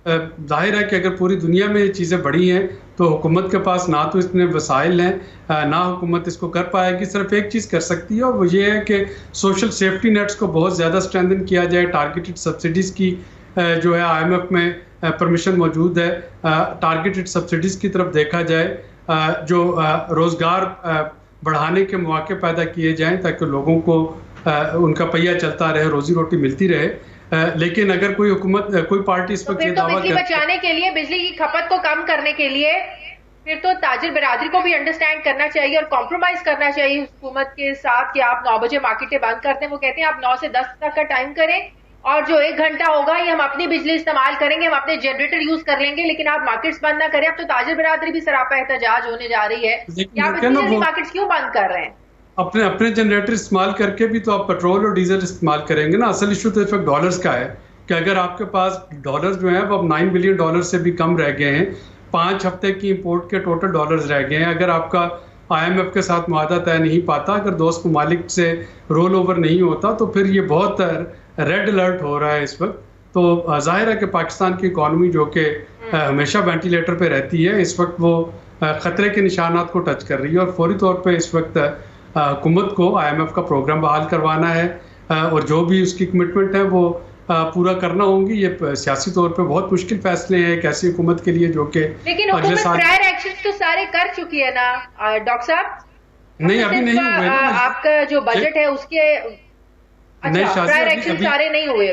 जाहिर है कि अगर पूरी दुनिया में ये चीज़ें बढ़ी हैं तो हुकूमत के पास ना तो इतने वसाइल हैं, ना हुकूमत इसको कर पाएगी। सिर्फ एक चीज़ कर सकती है और वो ये है कि सोशल सेफ्टी नेट्स को बहुत ज़्यादा स्ट्रेंथन किया जाए। टारगेटेड सब्सिडीज़ की जो है IMF में परमिशन मौजूद है, टारगेटेड सब्सिडीज़ की तरफ देखा जाए, जो रोज़गार बढ़ाने के मौके पैदा किए जाएँ ताकि लोगों को उनका पहिया चलता रहे, रोजी रोटी मिलती रहे। लेकिन अगर कोई हुकूमत कोई पार्टी इस वक्त तो बिजली बचाने के लिए, बिजली की खपत को कम करने के लिए फिर तो ताजिर बिरादरी को भी अंडरस्टैंड करना चाहिए और कॉम्प्रोमाइज करना चाहिए हुकूमत के साथ कि आप 9 बजे मार्केटें बंद करते हैं। वो कहते हैं आप 9 से 10 तक का टाइम करें और जो 1 घंटा होगा ये हम अपनी बिजली इस्तेमाल करेंगे, हम अपने जनरेटर यूज कर लेंगे, लेकिन आप मार्केट्स बंद ना करें। अब तो ताजिर बिरादरी भी सरापा एहतजाज होने जा रही है कि आप इतनी जल्दी मार्केट्स क्यों बंद कर रहे हैं। अपने जनरेटर इस्तेमाल करके भी तो आप पेट्रोल और डीजल इस्तेमाल करेंगे ना। असल इशू तो इस वक्त डॉलर्स का है कि अगर आपके पास डॉलर्स जो है वो अब 9 बिलियन डॉलर से भी कम रह गए हैं, 5 हफ्ते की इंपोर्ट के टोटल डॉलर्स रह गए हैं। अगर आपका IMF के साथ मुआहदा तय नहीं पाता, अगर दोस्त ममालिक से रोल ओवर नहीं होता, तो फिर ये बहुत रेड अलर्ट हो रहा है इस वक्त। तो जाहिर है कि पाकिस्तान की इकॉनमी जो कि हमेशा वेंटिलेटर पे रहती है, इस वक्त वो ख़तरे के निशानात को टच कर रही है और फौरी तौर पे इस वक्त हुकूमत को IMF का प्रोग्राम बहाल करवाना है और जो भी उसकी कमिटमेंट है वो पूरा करना होंगी। ये सियासी तौर पे बहुत मुश्किल फैसले हैं एक ऐसी हुकूमत के लिए जो कि लेकिन हुकूमत प्रायर एक्शंस तो सारे कर चुकी है ना डॉक्टर साहब। नहीं, अभी नहीं हुए ना। आपका जो बजट है उसके प्रायर एक्शन सारे नहीं हुए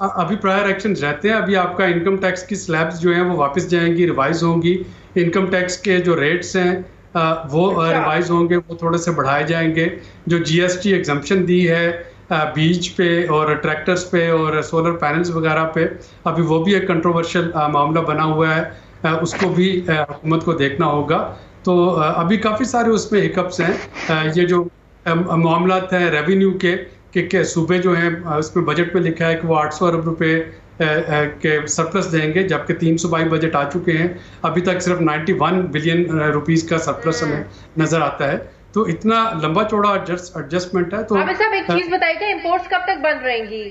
अभी प्रायर एक्शन रहते हैं। अभी आपका इनकम टैक्स की स्लैब्स जो हैं वो वापस जाएंगी, रिवाइज होंगी। इनकम टैक्स के जो रेट्स हैं वो रिवाइज होंगे, वो थोड़े से बढ़ाए जाएंगे। जो GST एग्जम्पशन दी है बीज पे और ट्रैक्टर्स पे और सोलर पैनल्स वगैरह पे, अभी वो भी एक कंट्रोवर्शियल मामला बना हुआ है, उसको भी हुकूमत को देखना होगा। तो अभी काफ़ी सारे उसमें हिकअप्स हैं। ये जो मामला हैं रेवेन्यू के सूबे जो हैं, उसमें बजट में लिखा है कि वो 800 अरब रुपए के सरप्लस देंगे, जबकि 322 बजट आ चुके हैं। अभी तक सिर्फ 91 बिलियन रुपीस का सरप्लस हमें नजर आता है। तो इतना लंबा चौड़ा एडजस्टमेंट है। तो साहब एक चीज बताइएगा, इंपोर्ट्स कब तक बंद रहेंगी?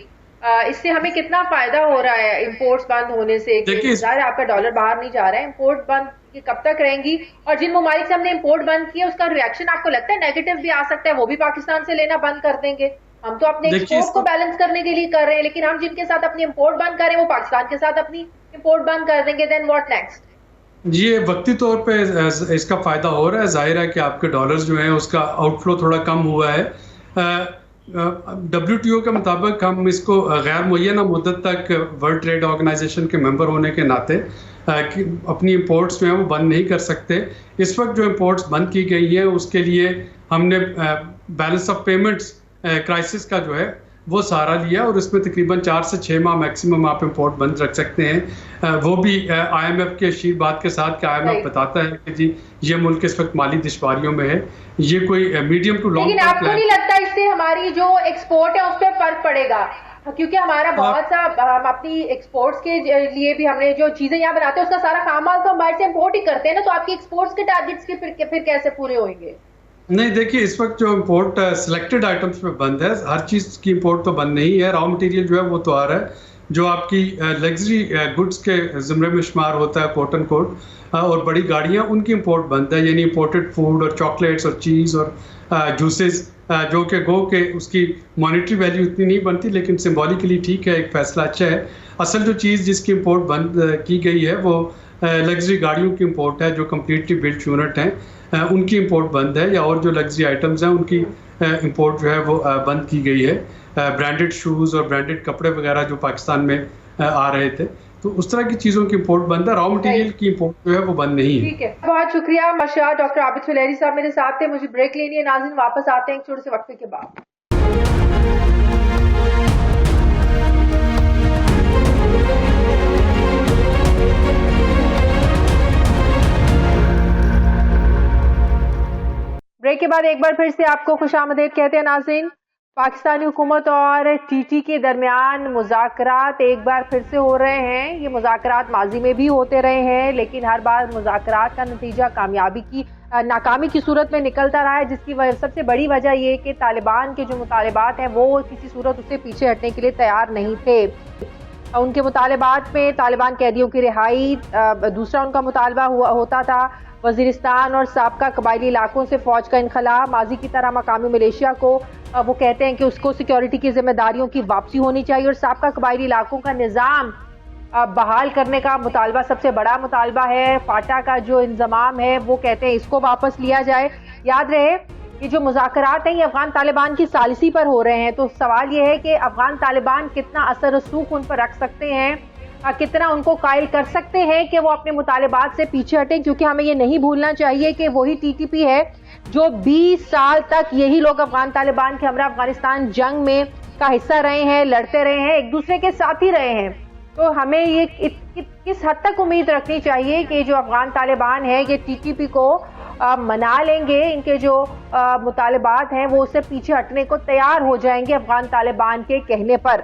इससे हमें कितना फायदा हो रहा है इंपोर्ट्स बंद होने से? देखिए आपका डॉलर बाहर नहीं जा रहा है, इंपोर्ट बंद कब तक रहेंगी? और जिन ममालिक से हमने इंपोर्ट बंद किया उसका रिएक्शन आपको लगता है नेगेटिव भी आ सकता है, वो भी पाकिस्तान से लेना बंद कर देंगे? हम तो अपने एक्सपोर्ट को बैलेंस करने के लिए कर रहे हैं, लेकिन हम जिनके साथ अपनी इंपोर्ट बंद कर रहे हैं वो पाकिस्तान के साथ अपनी इंपोर्ट बंद कर देंगे, देन व्हाट नेक्स्ट? जी, ये वक्ती तौर पे इसका फ़ायदा हो रहा है। जाहिर है कि आपके डॉलर्स जो हैं उसका आउटफ्लो थोड़ा कम हुआ है। WTO के मुताबिक हम इसको गैर मुअय्यना मुद्दत तक वर्ल्ड ट्रेड ऑर्गेनाइजेशन के मेंबर होने के नाते अपनी इंपोर्ट्स जो हैं वो बंद नहीं कर सकते। इस वक्त जो इंपोर्ट्स बंद की गई हैं उसके लिए हमने बैलेंस ऑफ पेमेंट्स क्राइसिस का जो है वो सहारा लिया और इसमें तकरीबन 4 से 6 माह मैक्सिमम आप इंपोर्ट बंद रख सकते हैं। वो भी IMF के आशीर्वाद के साथ कि IMF बताता है कि जी ये मुल्क इस वक्त माली दुश्वारियों में है, ये कोई मीडियम टू लॉन्ग। लेकिन आपको नहीं लगता इससे हमारी जो एक्सपोर्ट है उस पर फर्क पड़ेगा? क्योंकि हमारा बहुत सा हम अपनी एक्सपोर्ट्स के लिए भी हमने जो चीजें यहाँ बनाते हैं उसका सारा काम तो हम बाहर से इंपोर्ट ही करते हैं ना, तो आपकी एक्सपोर्ट्स के टारगेट्स के फिर कैसे पूरे होंगे? नहीं, देखिए इस वक्त जो इंपोर्ट सिलेक्टेड आइटम्स पे बंद है, हर चीज़ की इंपोर्ट तो बंद नहीं है। रॉ मटेरियल जो है वो तो आ रहा है, जो आपकी लग्जरी गुड्स के ज़ुमरे में शुमार होता है, कोट एंड कोट, और बड़ी गाड़ियाँ, उनकी इंपोर्ट बंद है। यानी इंपोर्टेड फूड और चॉकलेट्स और चीज़ और जूसेस जो कि गो के उसकी मॉनेटरी वैल्यू इतनी नहीं बनती, लेकिन सिंबॉलिकली ठीक है, एक फ़ैसला अच्छा है। असल जो चीज़ जिसकी इंपोर्ट बंद की गई है वो लग्जरी गाड़ियों की इंपोर्ट है, जो कम्प्लीटली बिल्ट यूनिट हैं, उनकी इंपोर्ट बंद है, या और जो लग्जरी आइटम्स हैं उनकी इंपोर्ट जो है वो बंद की गई है। ब्रांडेड शूज़ और ब्रांडेड कपड़े वगैरह जो पाकिस्तान में आ रहे थे, तो उस तरह की चीज़ों की इंपोर्ट बंद है। रॉ मटेरियल की इंपोर्ट जो है वो बंद नहीं है। ठीक है, बहुत शुक्रिया माशाअल्लाह। डॉक्टर आबिद फुलैरी साहब मेरे साथ थे। मुझे ब्रेक लेनी है नाज़रीन, वापस आते हैं एक छोटे से वक्फे के बाद। ब्रेक के बाद एक बार फिर से आपको खुशामदीद कहते हैं नाज़रीन। पाकिस्तानी हुकूमत और TT के दरमियान मुज़ाकरात एक बार फिर से हो रहे हैं। ये मुज़ाकरात माजी में भी होते रहे हैं, लेकिन हर बार मुज़ाकरात का नतीजा नाकामी की सूरत में निकलता रहा है, जिसकी सबसे बड़ी वजह ये कि तालिबान के जो मुतालिबात हैं वो किसी सूरत उससे पीछे हटने के लिए तैयार नहीं थे। उनके मुतालबात में तालिबान कैदियों की रिहाई, दूसरा उनका मुतालबा होता था वजीरिस्तान और साबका कबायली इलाकों से फौज का इनखला। माजी की तरह मकामी मलेशिया को वो कहते हैं कि उसको सिक्योरिटी की जिम्मेदारियों की वापसी होनी चाहिए और साबका कबायली इलाकों का निज़ाम बहाल करने का मुतालबा सबसे बड़ा मुतालबा है। फाटा का जो इंजमाम है वो कहते हैं इसको वापस लिया जाए। याद रहे कि जो मुज़ाकरात हैं ये अफगान तालिबान की सालिसी पर हो रहे हैं, तो सवाल ये है कि अफगान तालिबान कितना असर रसूख उन पर रख सकते हैं, कितना उनको कायल कर सकते हैं कि वो अपने मुतालबात से पीछे हटें, क्योंकि हमें ये नहीं भूलना चाहिए कि वही टीटीपी है जो 20 साल तक यही लोग अफगान तालिबान के हमरा अफगानिस्तान जंग में का हिस्सा रहे हैं, लड़ते रहे हैं, एक दूसरे के साथ ही रहे हैं। तो हमें ये किस हद तक उम्मीद रखनी चाहिए कि जो अफगान तालिबान है ये टीटीपी को मना लेंगे, इनके जो मुतालबात हैं वो उससे पीछे हटने को तैयार हो जाएंगे अफगान तालिबान के कहने पर।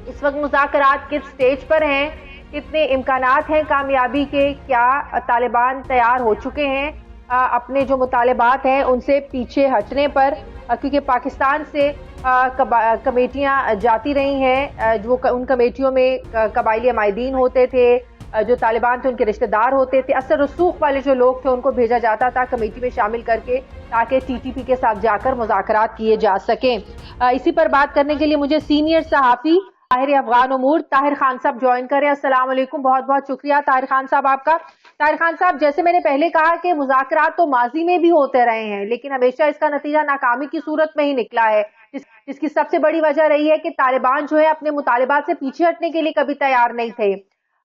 इस वक्त मुज़ाकरात किस स्टेज पर हैं, कितने इम्कानात हैं कामयाबी के, क्या तालिबान तैयार हो चुके हैं अपने जो मुतालबात हैं उनसे पीछे हटने पर, क्योंकि पाकिस्तान से कमेटियां जाती रही हैं, जो उन कमेटियों में कबायली अमायदीन होते थे, जो तालिबान थे उनके रिश्तेदार होते थे, असर रसूख वाले जो लोग थे उनको भेजा जाता था कमेटी में शामिल करके ताकि टीटीपी के साथ जाकर मुज़ाकरात किए जा सकें। इसी पर बात करने के लिए मुझे सीनियर सहाफ़ी ताहिर अफगान उमूर ताहिर खान साहब ज्वाइन करें। अस्सलाम वालेकुम, बहुत बहुत शुक्रिया ताहिर खान साहब आपका। ताहिर खान साहब, जैसे मैंने पहले कहा कि मुज़ाकरात तो माजी में भी होते रहे हैं, लेकिन हमेशा इसका नतीजा नाकामी की सूरत में ही निकला है, जिसकी सबसे बड़ी वजह रही है कि तालिबान जो है अपने मुतालिबात से पीछे हटने के लिए कभी तैयार नहीं थे।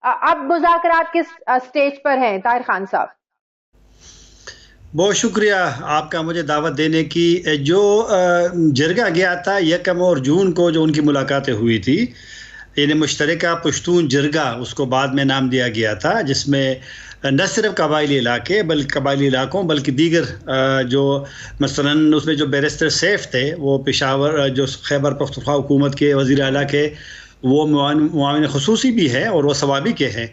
अब मुज़ाकरात किस स्टेज पर हैं ताहिर खान साहब? बहुत शुक्रिया आपका मुझे दावत देने की। जो जरगा गया था 1 और जून को जो उनकी मुलाकातें हुई थी, यानी मुश्तरका पश्तून जरगा उसको बाद में नाम दिया गया था, जिसमें न सिर्फ कबायली इलाके कबायली इलाकों बल्कि दीगर जो मसलन उसमें जो बैरिस्टर सैफ थे वो पेशावर जो खैबर पख्तूनख्वा हुकूमत के वज़ीर आला के वो मुआविन ख़ुसूसी भी हैं और वो सवाबी के हैं,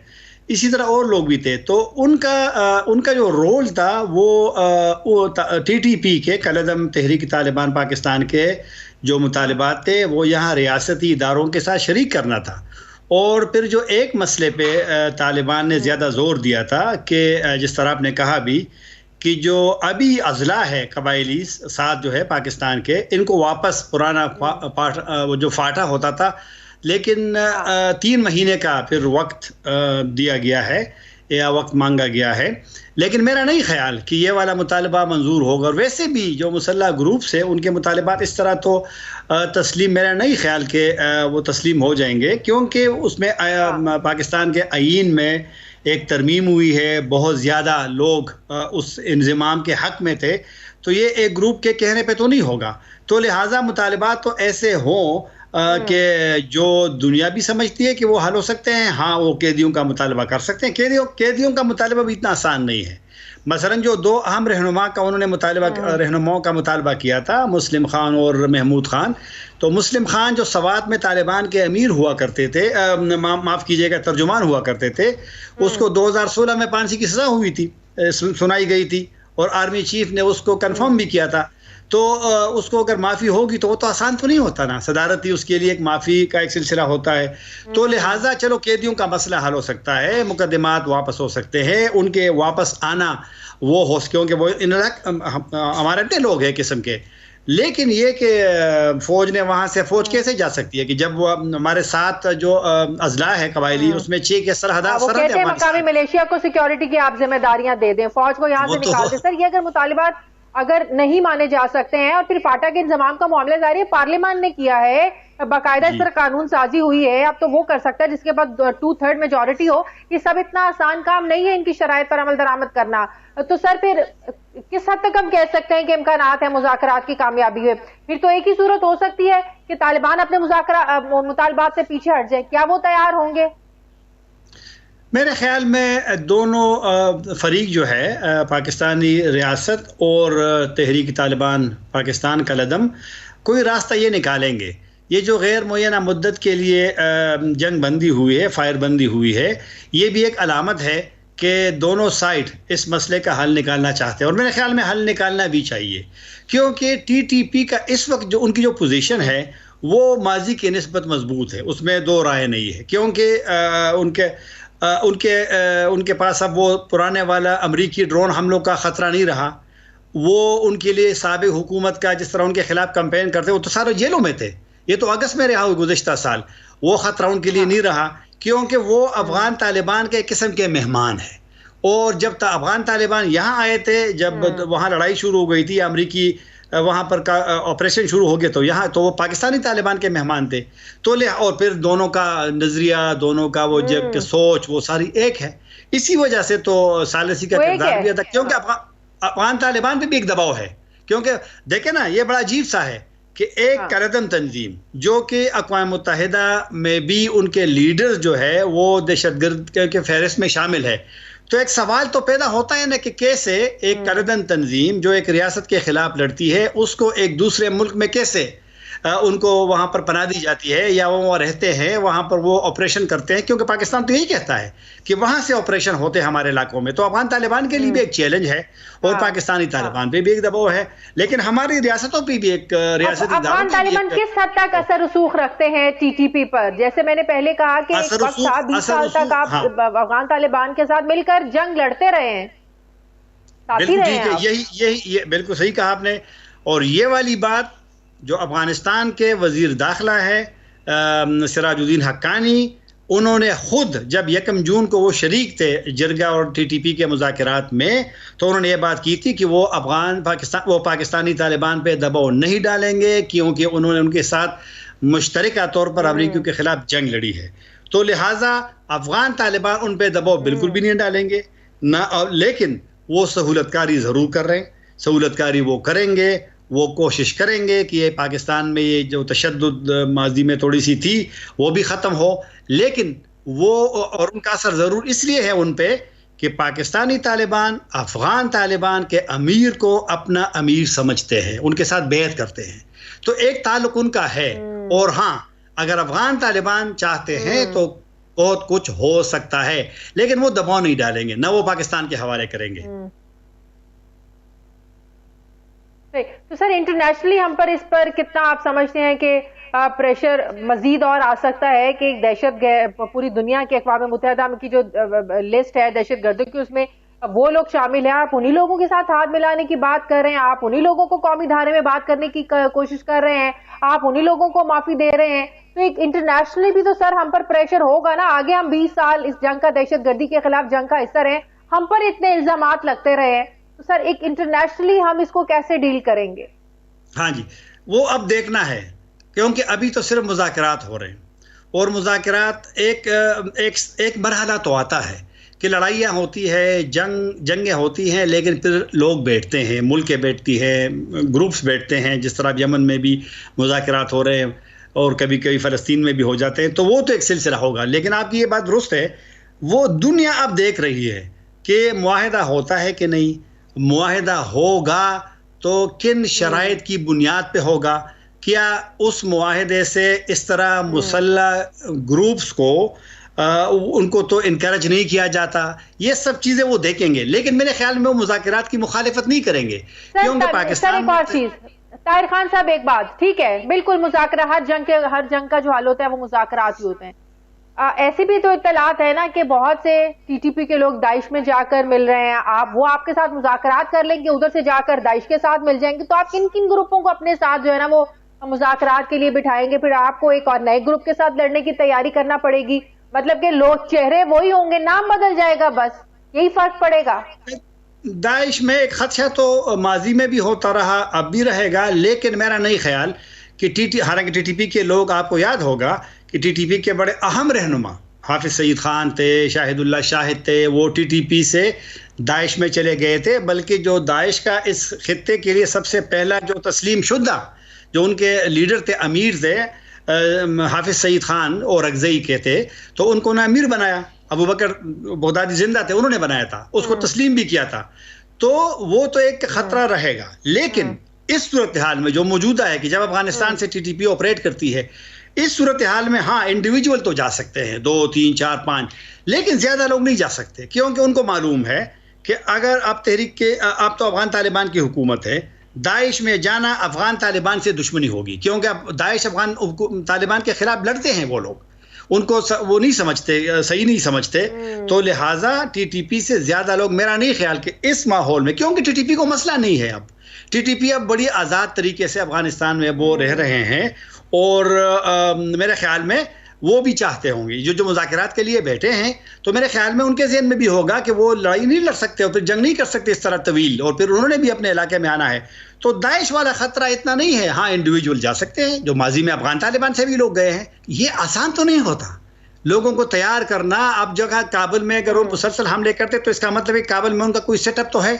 इसी तरह और लोग भी थे। तो उनका जो रोल था वो टीटीपी के कलदम तहरीक तालिबान पाकिस्तान के जो मुतालबात थे वो यहाँ रियासती इदारों के साथ शरीक करना था। और फिर जो एक मसले पे तालिबान ने ज़्यादा ज़ोर दिया था कि जिस तरह आपने कहा भी कि जो अभी अज़ला है कबायली साथ जो है पाकिस्तान के, इनको वापस पुराना वो जो फाटा होता था, लेकिन 3 महीने का फिर वक्त दिया गया है या वक्त मांगा गया है। लेकिन मेरा नहीं ख्याल कि ये वाला मुतालबा मंजूर होगा। और वैसे भी जो मुसल्लह ग्रुप से उनके मुतालबात इस तरह तो तस्लीम, मेरा नहीं ख्याल कि वो तस्लीम हो जाएंगे, क्योंकि उसमें पाकिस्तान के आईन में एक तरमीम हुई है, बहुत ज़्यादा लोग उस इंज़माम के हक़ में थे, तो ये एक ग्रुप के कहने पे तो नहीं होगा। तो लिहाजा मुतालबात तो ऐसे हों कि जो दुनिया भी समझती है कि वो हल हो सकते हैं। हाँ, वो कैदियों का मुतालबा कर सकते हैं। कैदियों का मुतालबा भी इतना आसान नहीं है। मसलन जो 2 अहम रहनुमा का उन्होंने रहनुमाओं का मुतालबा किया था, मुस्लिम खान और महमूद खान। तो मुस्लिम खान जो सवात में तालिबान के अमीर हुआ करते थे, माफ़ कीजिएगा तर्जुमान हुआ करते थे, उसको 2016 में फांसी की सज़ा हुई थी, सुनाई गई थी, और आर्मी चीफ ने उसको कन्फर्म भी किया था। तो उसको अगर माफ़ी होगी तो वो तो आसान तो नहीं होता ना, सदारती उसके लिए एक माफ़ी का एक सिलसिला होता है। तो लिहाजा चलो कैदियों का मसला हल हो सकता है, मुकदमात वापस हो सकते हैं, उनके वापस आना वो हो, क्योंकि वो हमारे अपने लोग हैं किस्म के। लेकिन ये कि फ़ौज ने वहाँ से फ़ौज कैसे जा सकती है कि जब वो हमारे साथ जो अज़ला है कबायली उसमें 6 के सरहद मकामी मलेशिया को सिक्योरिटी की आप जिम्मेदारियां दे दें, फ़ौज को यहाँ से निकाल दें। सर, ये अगर मुतालिबात अगर नहीं माने जा सकते हैं और फिर फाटा के इंतजाम का मामला जारी है, पार्लियामान ने किया है, बाकायदा इस पर कानून साजी हुई है, अब तो वो कर सकता है जिसके बाद 2/3 मेजॉरिटी हो। ये सब इतना आसान काम नहीं है इनकी शराइत पर अमल दरामद करना। तो सर, फिर किस हद तक हम कह सकते हैं कि इम्कानात है मुज़ाकरात की कामयाबी है? फिर तो एक ही सूरत हो सकती है कि तालिबान अपने मुतालबात से पीछे हट जाए। क्या वो तैयार होंगे? मेरे ख्याल में दोनों फरीक जो है, पाकिस्तानी रियासत और तहरीक तालिबान पाकिस्तान का लदम, कोई रास्ता ये निकालेंगे। ये जो गैर मुय्यना मुद्दत के लिए जंग बंदी हुई है, फायर बंदी हुई है, ये भी एक अलामत है कि दोनों साइड इस मसले का हल निकालना चाहते हैं। और मेरे ख्याल में हल निकालना भी चाहिए, क्योंकि टीटीपी का इस वक्त जो उनकी जो पोजीशन है वो माजी की निस्बत मजबूत है, उसमें दो राय नहीं है, क्योंकि उनके पास अब वो पुराने वाला अमरीकी ड्रोन हमलों का ख़तरा नहीं रहा। वो उनके लिए साबिक़ हुकूमत का जिस तरह उनके खिलाफ कैंपेन करते वो तो सारे जेलों में थे, ये तो अगस्त में रहा हुआ गुज़िश्ता साल, वो ख़तरा उनके लिए नहीं रहा, क्योंकि वो अफ़गान तालिबान के किस्म के मेहमान हैं। और जब अफ़गान तालिबान यहाँ आए थे, जब वहाँ लड़ाई शुरू हो गई थी, अमरीकी वहाँ पर का ऑपरेशन शुरू हो गया, तो यहाँ तो वो पाकिस्तानी तालिबान के मेहमान थे, तो और फिर दोनों का नज़रिया, दोनों का वो जब सोच वो सारी एक है। इसी वजह से तो सालिसी का किरदार भी था, क्योंकि अफ़गान तालिबान पे भी एक दबाव है, क्योंकि देखे ना ये बड़ा अजीब सा है कि एक करदम तंजीम जो कि अक़वाम मुत्तहिदा में भी उनके लीडर्स जो है वो दहशतगर्द के फहरिस्त में शामिल है, तो एक सवाल तो पैदा होता है ना कि कैसे एक करदन तंजीम जो एक रियासत के खिलाफ लड़ती है उसको एक दूसरे मुल्क में कैसे उनको वहाँ पर पनाह दी जाती है, या वो रहते हैं वहाँ पर, वो ऑपरेशन करते हैं, क्योंकि पाकिस्तान तो यही कहता है कि वहाँ से ऑपरेशन होते हैं हमारे इलाकों में। तो अफ़गान तालिबान के लिए भी एक चैलेंज है और पाकिस्तानी तालिबान पे भी एक दबाव है, लेकिन हमारी रियासतों पर भी एक रियासती अफ़गान तालिबान किस हद तक असर रसूख रखते हैं TTP पर? जैसे मैंने पहले कहा कि 20 साल तक आप अफ़गान तालिबान के साथ मिलकर जंग लड़ते रहे हैं, साथ ही रहे हैं। यही बिल्कुल सही कहा आपने। और ये वाली बात जो अफ़गानिस्तान के वज़ीर दाखिला है सिराजुद्दीन हक्कानी, उन्होंने खुद जब 1 जून को वो शरीक थे जिरगा और TTP के मुज़ाकरात में, तो उन्होंने ये बात की थी कि वो पाकिस्तानी तालिबान पे दबाव नहीं डालेंगे, क्योंकि उन्होंने उनके साथ मुश्तरका तौर पर अमरीकियों के ख़िलाफ़ जंग लड़ी है। तो लिहाजा अफ़गान तालिबान उन पर दबाव बिल्कुल भी नहीं डालेंगे ना, लेकिन वो सहूलतकारी ज़रूर कर रहे हैं, सहूलतकारी वो करेंगे, वो कोशिश करेंगे कि ये पाकिस्तान में ये जो तशद्दुद माजी में थोड़ी सी थी वो भी ख़त्म हो, लेकिन वो और उनका असर ज़रूर इसलिए है उन पे कि पाकिस्तानी तालिबान अफ़गान तालिबान के अमीर को अपना अमीर समझते हैं, उनके साथ बैत करते हैं, तो एक ताल्लुक़ उनका है। और हाँ, अगर अफ़गान तालिबान चाहते हैं तो बहुत कुछ हो सकता है, लेकिन वो दबाव नहीं डालेंगे, ना वो पाकिस्तान के हवाले करेंगे। तो सर इंटरनेशनली हम पर इस पर कितना आप समझते हैं कि प्रेशर मजीद और आ सकता है कि दहशत पूरी दुनिया की अक़वाम मुत्तहिदा की जो लिस्ट है दहशत गर्दों की, उसमें वो लोग शामिल हैं, आप उन्हीं लोगों के साथ हाथ मिलाने की बात कर रहे हैं, आप उन्हीं लोगों को कौमी धारे में बात करने की कोशिश कर रहे हैं, आप उन्हीं लोगों को माफी दे रहे हैं, तो एक इंटरनेशनली भी तो सर हम पर प्रेशर होगा ना। आगे हम 20 साल इस जंग का, दहशत गर्दी के खिलाफ जंग का हिस्सा रहे, हम पर इतने इल्जामात लगते रहे, तो सर एक इंटरनेशनली हम इसको कैसे डील करेंगे? हाँ जी, वो अब देखना है, क्योंकि अभी तो सिर्फ मुज़ाकरात हो रहे हैं, और मुज़ाकरात एक मरहला तो आता है कि लड़ाइयाँ होती है, जंगें होती हैं, लेकिन फिर लोग बैठते हैं, मुल्कें बैठती हैं, ग्रुप्स बैठते हैं, जिस तरह यमन में भी मुज़ाकरात हो रहे हैं और कभी कभी फ़लस्तीन में भी हो जाते हैं, तो वो तो एक सिलसिला होगा। लेकिन आपकी ये बात दुरुस्त है, वो दुनिया अब देख रही है कि मुआहिदा होता है कि नहीं, मुआहिदा होगा तो किन शराइत की बुनियाद पे होगा, क्या उस मुआहिदे से इस तरह मुसल्लह ग्रुप्स को उनको तो इनकरेज नहीं किया जाता, ये सब चीज़ें वो देखेंगे, लेकिन मेरे ख्याल में वो मुज़ाकरात की मुखालिफत नहीं करेंगे, क्योंकि पाकिस्तान एक और चीज़ ताहिर खान साहब, एक बात ठीक है, बिल्कुल मुज़ाकरा, हर जंग का जो हाल होता है वो मुज़ाकरात ही होते हैं। ऐसी भी तो इत्तलात है ना कि बहुत से TTP के लोग दाइश में जाकर मिल रहे हैं, वो आपके साथ मुज़ाकरात कर लेंगे, उधर से जाकर दाइश के साथ मिल जाएंगे, तो आप किन किन ग्रुपों को अपने साथ जो है ना वो मुज़ाकरात के लिए बिठाएंगे? फिर आपको एक और नए ग्रुप के साथ लड़ने की तैयारी करना पड़ेगी, मतलब कि लोग चेहरे वही होंगे, नाम बदल जाएगा, बस यही फर्क पड़ेगा। दाइश में एक खदशा तो माजी में भी होता रहा, अब भी रहेगा, लेकिन मेरा नहीं ख्याल कि हालांकि TTP के लोग, आपको याद होगा कि TTP के बड़े अहम रहनुमा हाफिज सईद खान थे, शाहिदुल्लाह शाहिद थे, वो TTP से दाइश में चले गए थे, बल्कि जो दाइश का इस खित्ते के लिए सबसे पहला जो तस्लीम शुदा जो उनके लीडर थे, अमीर थे, हाफिज सईद खान और अगज़ई के थे, तो उनको ना अमीर बनाया, अबू बकर बगदादी जिंदा थे, उन्होंने बनाया था, उसको तस्लीम भी किया था, तो वो तो एक खतरा रहेगा। लेकिन इस सूरत हाल में जो मौजूदा है कि जब अफगानिस्तान से TTP ऑपरेट करती है, इस सूरत हाल में हाँ इंडिविजुअल तो जा सकते हैं 2, 3, 4, 5, लेकिन ज़्यादा लोग नहीं जा सकते, क्योंकि उनको मालूम है कि अगर आप तो अफगान तालिबान की हुकूमत है, दाइश में जाना अफगान तालिबान से दुश्मनी होगी, क्योंकि अब दाइश अफगान तालिबान के खिलाफ लड़ते हैं वो लोग, उनको वो नहीं समझते, सही नहीं समझते। तो लिहाजा टीटीपी से ज़्यादा लोग, मेरा नहीं ख्याल कि इस माहौल में, क्योंकि टीटीपी को मसला नहीं है, अब टीटीपी अब बड़ी आज़ाद तरीके से अफगानिस्तान में वो रह रहे हैं, और मेरे ख्याल में वो भी चाहते होंगे, जो मुज़ाकरात के लिए बैठे हैं, तो मेरे ख्याल में उनके ज़हन में भी होगा कि वो लड़ाई नहीं लड़ सकते और फिर जंग नहीं कर सकते इस तरह तवील, और फिर उन्होंने भी अपने इलाके में आना है। तो दाइश वाला ख़तरा इतना नहीं है। हाँ, इंडिविजुअल जा सकते हैं, जो माजी में अफगान तालिबान से भी लोग गए हैं। ये आसान तो नहीं होता लोगों को तैयार करना। अब जगह काबुल में अगर वो मुसलसल हमले करते तो इसका मतलब है काबुल में उनका कोई सेटअप तो है।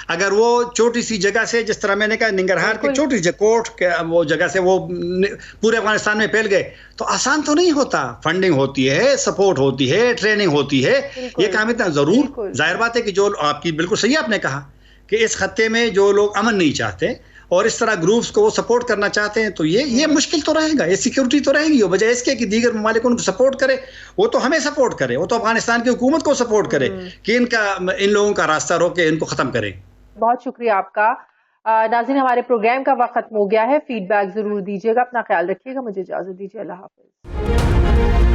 अगर वो छोटी सी जगह से, जिस तरह मैंने कहा निंगरहार की छोटी सी कोर्ट वो जगह से वो पूरे अफगानिस्तान में फैल गए, तो आसान तो नहीं होता। फंडिंग होती है, सपोर्ट होती है, ट्रेनिंग होती है, ये काम इतना ज़रूर। जाहिर बात है कि जो आपकी बिल्कुल सही आपने कहा कि इस खत्ते में जो लोग अमन नहीं चाहते और इस तरह ग्रुप्स को वो सपोर्ट करना चाहते हैं, तो ये मुश्किल तो रहेगा, ये सिक्योरिटी तो रहेगी। बजाय इसके कि दीगर ममालिक उनको सपोर्ट करे, वो तो हमें सपोर्ट करे, वो तो अफगानिस्तान की हुकूमत को सपोर्ट करे कि इन लोगों का रास्ता रोके, इनको ख़त्म करे। बहुत शुक्रिया आपका। नाज़रीन, हमारे प्रोग्राम का वक्त खत्म हो गया है। फीडबैक ज़रूर दीजिएगा, अपना ख्याल रखिएगा। मुझे इजाज़त दीजिए, अल्लाह हाफ़िज़।